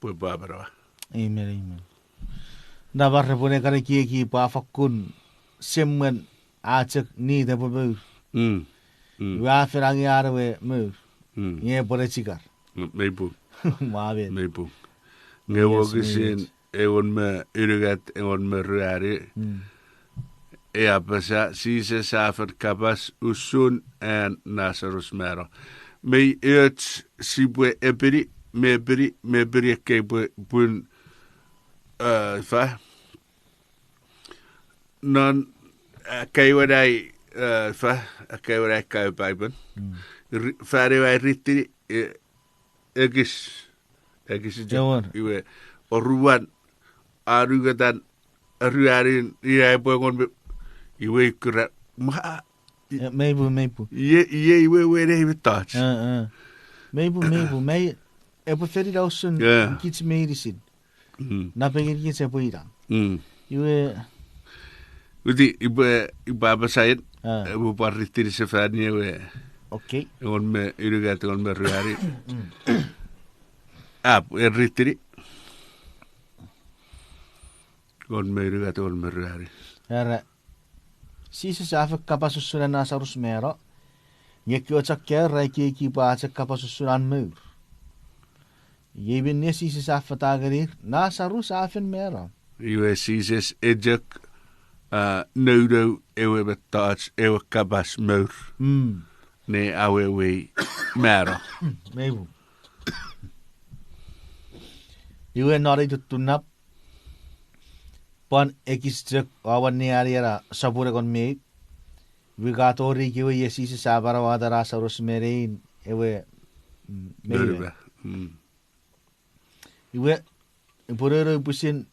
Speaker 2: pe babara.
Speaker 1: Amen. Na barre pone kare ki pa fakun semmen acek ni de bobu. Wa ferangi arwe mu. Nge pore cikar.
Speaker 2: Meibu.
Speaker 1: Mabe.
Speaker 2: Meibu. Nge wogisin egon me irigat egon me ruari. E apasa sise safer kabas usun en Lazarus mero. Mei eut sibwe ebiri mebiri kebwe bun fa non kaiwadai fa kaiwadai kaibaiben fare wai ritti egis iwe oruan arugatan aruarin iai pogon iwe kura ma
Speaker 1: Meibu.
Speaker 2: ye iwe were vitach
Speaker 1: Meibu. Mei e preferi dausun kits medicine. Na pengen kits e poira. Iwe
Speaker 2: Uti iba sayet ibu parritir se fani we.
Speaker 1: okay.
Speaker 2: On me irugat on me ruari. Ritiri. On me irugat on me ruari.
Speaker 1: Era sise safe kapasusunan Lazarus mero. Ngekyo chakke raiki ki pa chak kapasusunan mur. Yebin ne sise safe tagarir Lazarus afen mero.
Speaker 2: Iwe sises ejak nodo ewe betach ewe kabas mur. Ne awe we mero.
Speaker 1: Meibu. Iwe nori tutunap. Pon ekisjek awan ni ariera sapure kon me. Vigatori kiwe yesisi sabara wada Lazarus merein ewe meibe. Iwe purero pusin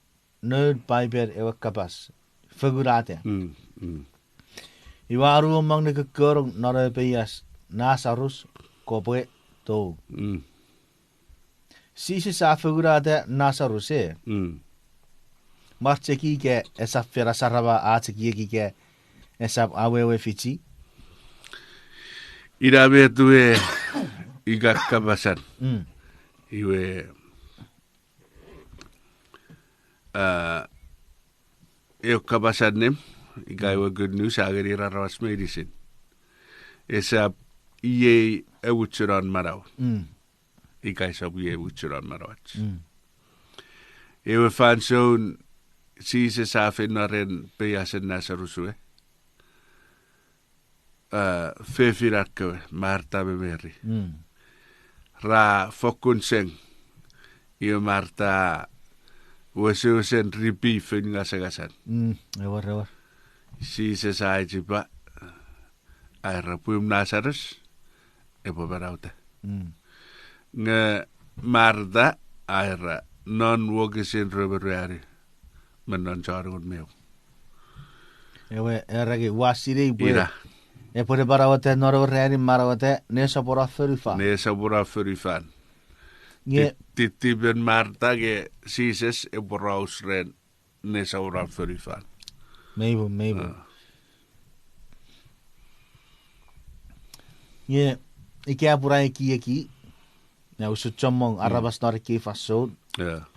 Speaker 1: nerd piper ewe kapas. Figurate. Iwe aru amang ne kekerong nore peyas Lazarus kopwe to. Sisi sa figurate Lazarus e. Marche ki ke esa fera saraba ate ki ke esa awewe fiti.
Speaker 2: Ira betue iga kabasan. Iwe eu kabasan nem iga iwe good news agari raras medicine. Esa iye ewuchuran marau. Iga isa iye ewuchuran marau. Ewe fan zo'n siise saafenaren pejasen nasarusue. Fefirakkewe, Marta bemeri. Ra fokun seng. Iyo Marta wasusen ripi fengasagasan.
Speaker 1: Ewer.
Speaker 2: Siise saajipa. Aira puim nasarus. Epo berauta. Nge Marta aira non wogisin roberuari. Menon charun meu.
Speaker 1: Ewe eragi wasiri bue.
Speaker 2: Ira.
Speaker 1: E pore barawate noro reani marawate nesa pora furifa.
Speaker 2: Nesa pura furifan.
Speaker 1: Nge
Speaker 2: Titti ben Marta ge sises e boraus ren nesa pura furifan.
Speaker 1: Meibu. Nge ikia pura iki. Na usu chomong arabas nor ki fasod.
Speaker 2: Ja.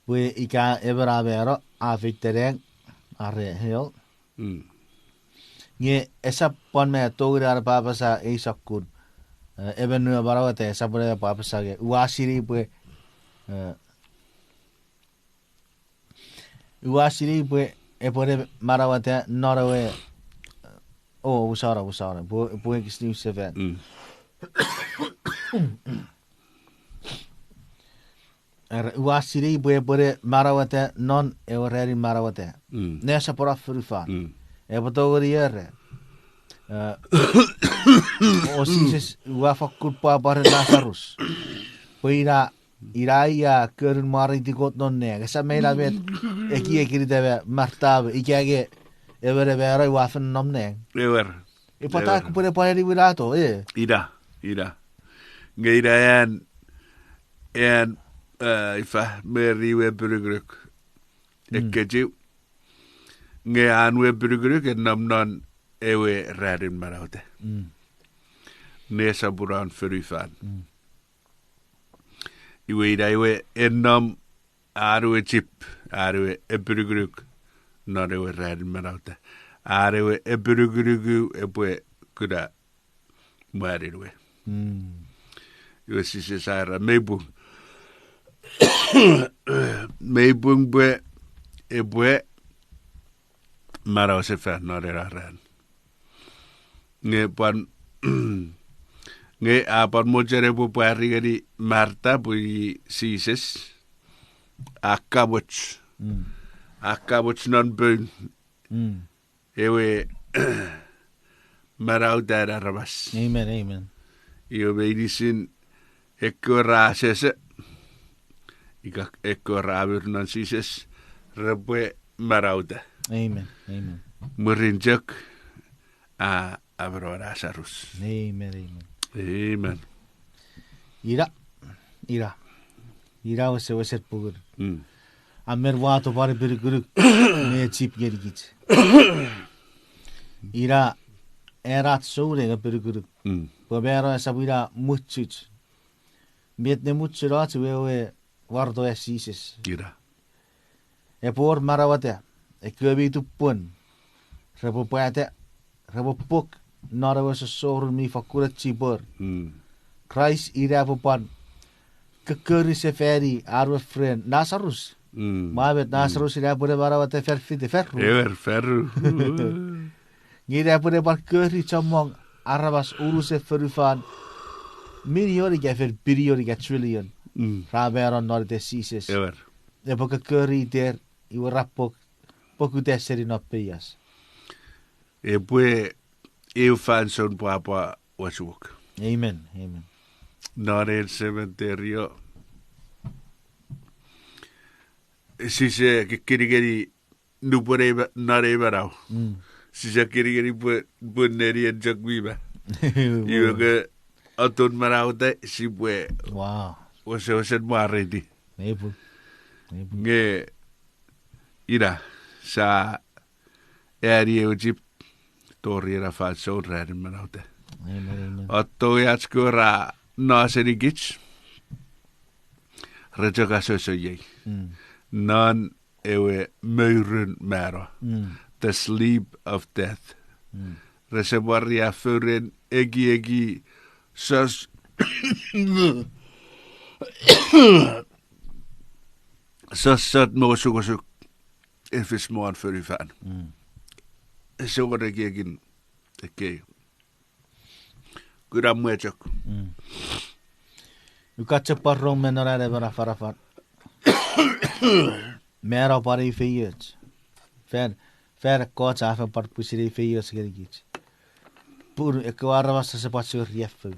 Speaker 1: Bue ika everavero afitereng are hel. Nge esa pon me togri ar papa sa isakun. Even nu barawate esa pore papa sa ge uasiri bue e pore marawate norawe usara bue kisni seven. Uasiri bue pore marawate non e oreri marawate. Nesa pora furifan. E potogri ere. O sises uafakul pa bare nasarus. Poira iraia körun mari tikot nonne. Esa meila vet eki deve martabe ikage evere vera uafen nomne.
Speaker 2: Ewer.
Speaker 1: E pata ku pore pare liberato
Speaker 2: Ira. Nge ira en ifa meriwe brugruk. Ekkejiu. Nge anwe brugruk en namnon ewe radin maraude. Nesa buran furifan. Iwe ira iwe ennom arwe chip. Arwe ebrugruk. Nor ewe radin maraude. Arwe ebrugrugu ebwe kuda marirwe. Iwe sise saira meibung. Meibung bwe ebwe marau sefa norera ran. Nge pan mojere bu pari gadi Marta bui sises akabuch non bun ewe marau dara rabas.
Speaker 1: Amen.
Speaker 2: Iyo medisin ekora sese ika ekora non sises rebwe marauda.
Speaker 1: Amen.
Speaker 2: Murinjak abrora sarus. Amen.
Speaker 1: Ira wese pugur. Amer wato pare birguruk me chip gerigit. Ira erat sore ga birguruk. Pobera sabira muchich. Met ne muchrat we wardo esises.
Speaker 2: Ira.
Speaker 1: E por marawate. E kubi tu pun. Rebo pok nara was sor mi fakura chibor. Christ ira pan. Kekeri seferi arwe friend Nasarus. Maabet Nasarus ira pure marawate ferru.
Speaker 2: Ewer ferru.
Speaker 1: Gira pure par keri chamong arabas uruse ferufan. Milioni gefer bilioni ge trillion. Raberon nor de sises.
Speaker 2: Ewer.
Speaker 1: E poka keri der iwa rapok. Poku deseri no pias.
Speaker 2: E pue eu fan son papa wasuk.
Speaker 1: Amen.
Speaker 2: Nor el cementerio. Si se kirigeri nu pore nare barau. Si se kirigeri buneri en jagwiba. Iyo ke aton marau te si pue.
Speaker 1: Wow.
Speaker 2: Wase maredi.
Speaker 1: Nebu.
Speaker 2: Nge ira sa eri ujip torira fa so red marau te.
Speaker 1: Amen.
Speaker 2: Otto yatskura naserigich. Rejagaso ye. Non ewe muren mara. The sleep of death. Reservoiria furin egi sus sassat moosugusuk efismuan fyrifään. Se on rekiäkin tekee. Kyllä muetsok.
Speaker 1: Nu katso parron men några det bara farafar. Mera pari fiat. Fer kotsa af par pusiri fiat skegit. Pur ekvara vasta se patsu rieffu.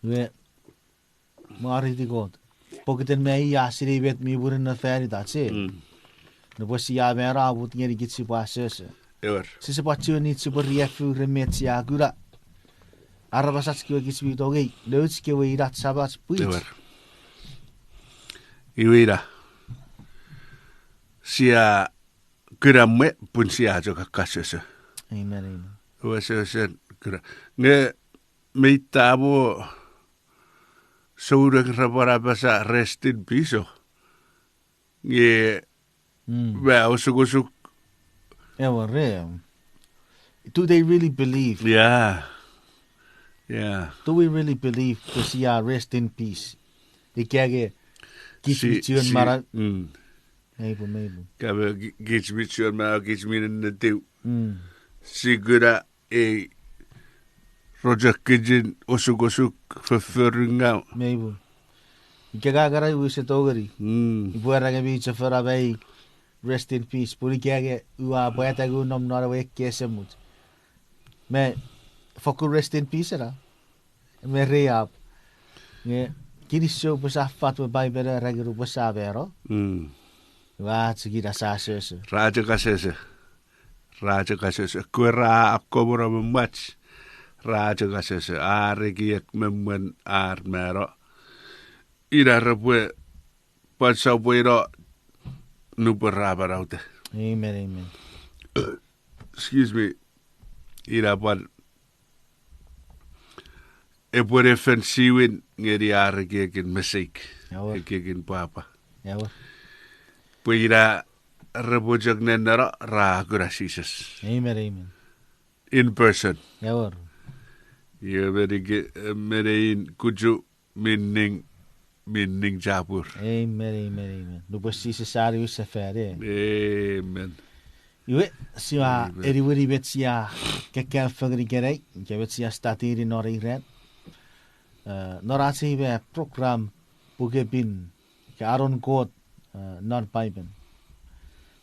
Speaker 1: Nu Mariti god. Poketen mei ja siri vet mi burin na feri dat se. Nu posi ja mera avut ngeri gitsi pasese.
Speaker 2: Ever.
Speaker 1: Se patsu ni super rieffu remet ja gura. Arvasatski oikein viitogei. Löytski voi idat sabat puit.
Speaker 2: Ever. Iwira. Sia kyrämme pun sia joka kasjassa.
Speaker 1: Amen.
Speaker 2: Se kyllä. Ne mittaa vuo suuren raparapasa restin piso. Ne väusukusuk.
Speaker 1: Ever real. Do they really believe?
Speaker 2: Yeah.
Speaker 1: Do we really believe to see our rest in peace? Ikage gitsmitsyön mara. Maybe.
Speaker 2: Käve gitsmitsyön mara gitsminen ne tiu. Sigura ei rojakkijin osukusuk förföringa.
Speaker 1: Maybe. Ikagagara uise togari. Ipuerage bicha fara bei rest in peace. Puri ikage ua poeta gunom nora wekkiesemut. Me foku rest in peace era. Me reap. Nge kirisyo pasafat wa baibera ragiru pasavero. Wat sigida sasese.
Speaker 2: Rajakasese. Kuera akkomura mumats. Rajakasese. Aarikiek memmen aarmero. Irarapue patsapuiro nuparaaparaute.
Speaker 1: Amen.
Speaker 2: Excuse me. Irapan e puede fensiwin ngeri aarikiekin mesik. Kiekin papa.
Speaker 1: Jawohl.
Speaker 2: Puira repujak nennara raagurasisas.
Speaker 1: Amen.
Speaker 2: In person.
Speaker 1: Jawohl.
Speaker 2: Ja merein kuju minning japur.
Speaker 1: Amen. Nu precies sari usse fere.
Speaker 2: Amen.
Speaker 1: Iwe siwa eriwiri betsia kekkel fagri gerei. Ke betsia statiri nori red. Norati be program bugebin ke aron god non paiben.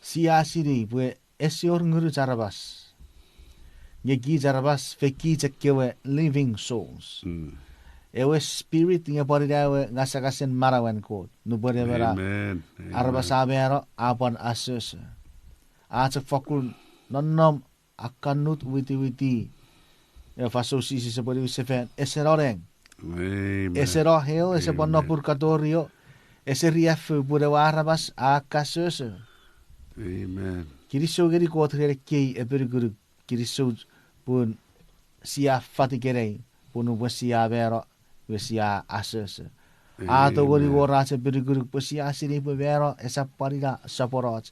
Speaker 1: Siasiri bue esior nguru jarabas. Ngegi jarabas feki kewe living souls. Ewe spirit nga body dawe ngasakasen marawan god. Nu bode vera.
Speaker 2: Amen.
Speaker 1: Arabasabero apon asus. Acha fakul nonnom akanut witi. Ya faso sisi sepodi sefen eseroreng.
Speaker 2: Amen.
Speaker 1: Esero heo ese bonno purgatorio. Ese rief bude warabas akasus.
Speaker 2: Amen.
Speaker 1: Kiriso geri kotre kei eberguru kiriso bun sia fatigere bunu wasia vero wasia asus. Ato gori wora se eberguru wasia sini vero esa parida saporot.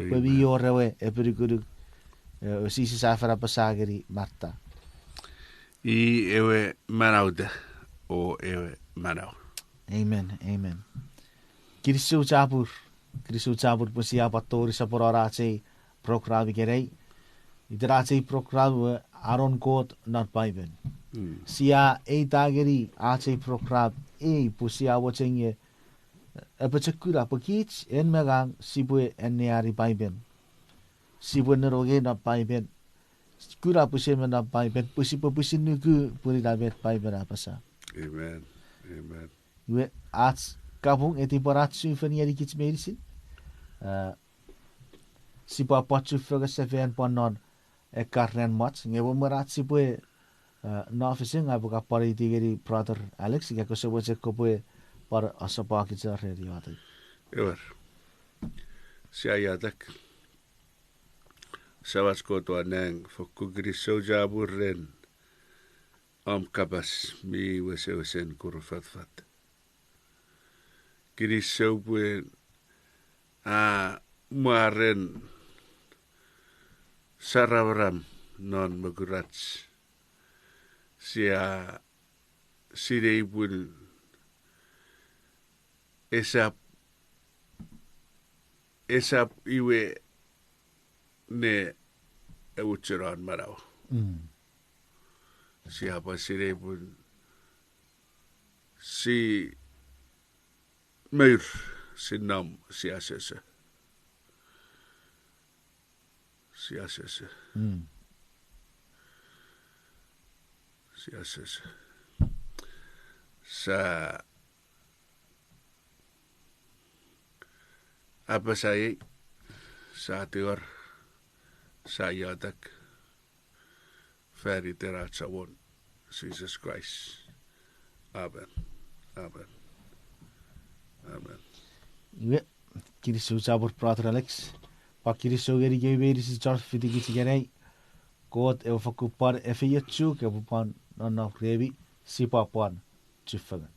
Speaker 1: Babi yorewe eberguru sisi safara pasageri matta.
Speaker 2: I ewe manaude o ewe manau.
Speaker 1: Amen. Kirisu cabur pusia patori saporara se program gerei. Idra se program aron god not baiben. Sia e dageri ace program e pusia watching epachakura pakich en megang sibue en neari baiben. Sibue neroge not baiben. Kura pusin na baiben pusin nugu puri dabet baiben apa sa.
Speaker 2: Amen.
Speaker 1: We arts kapung eti paratsu fanieri kits medicine. Si pa patsu fega seven ponon e karnen mat ngebo marat si pue na fishing abu ka pari tigeri brother Alex ga ko sebo che ko pue par asapa ki charre riwata.
Speaker 2: Ever. Si ayatak. Savas ko to nang fokugri soja burren. Kapas mi wesen kurfatfat. Kirisau pue maren sarabram non magurats. Sia sirei pun Esap iwe ne e uchiran marau. Si hapa sirebun si meir sinam si asese. Si asese. Si asese. Sa apa saya sa tior sa yadak färdig derat sa won Jesus Christ. Amen. Amen. Amen.
Speaker 1: Iwe kiri so sabor prater Alex. Pa kiri so geri geberi si char fiti ki tigerei. God e fakupar e fiyetsu ke bupan nana krebi si papan chifagan.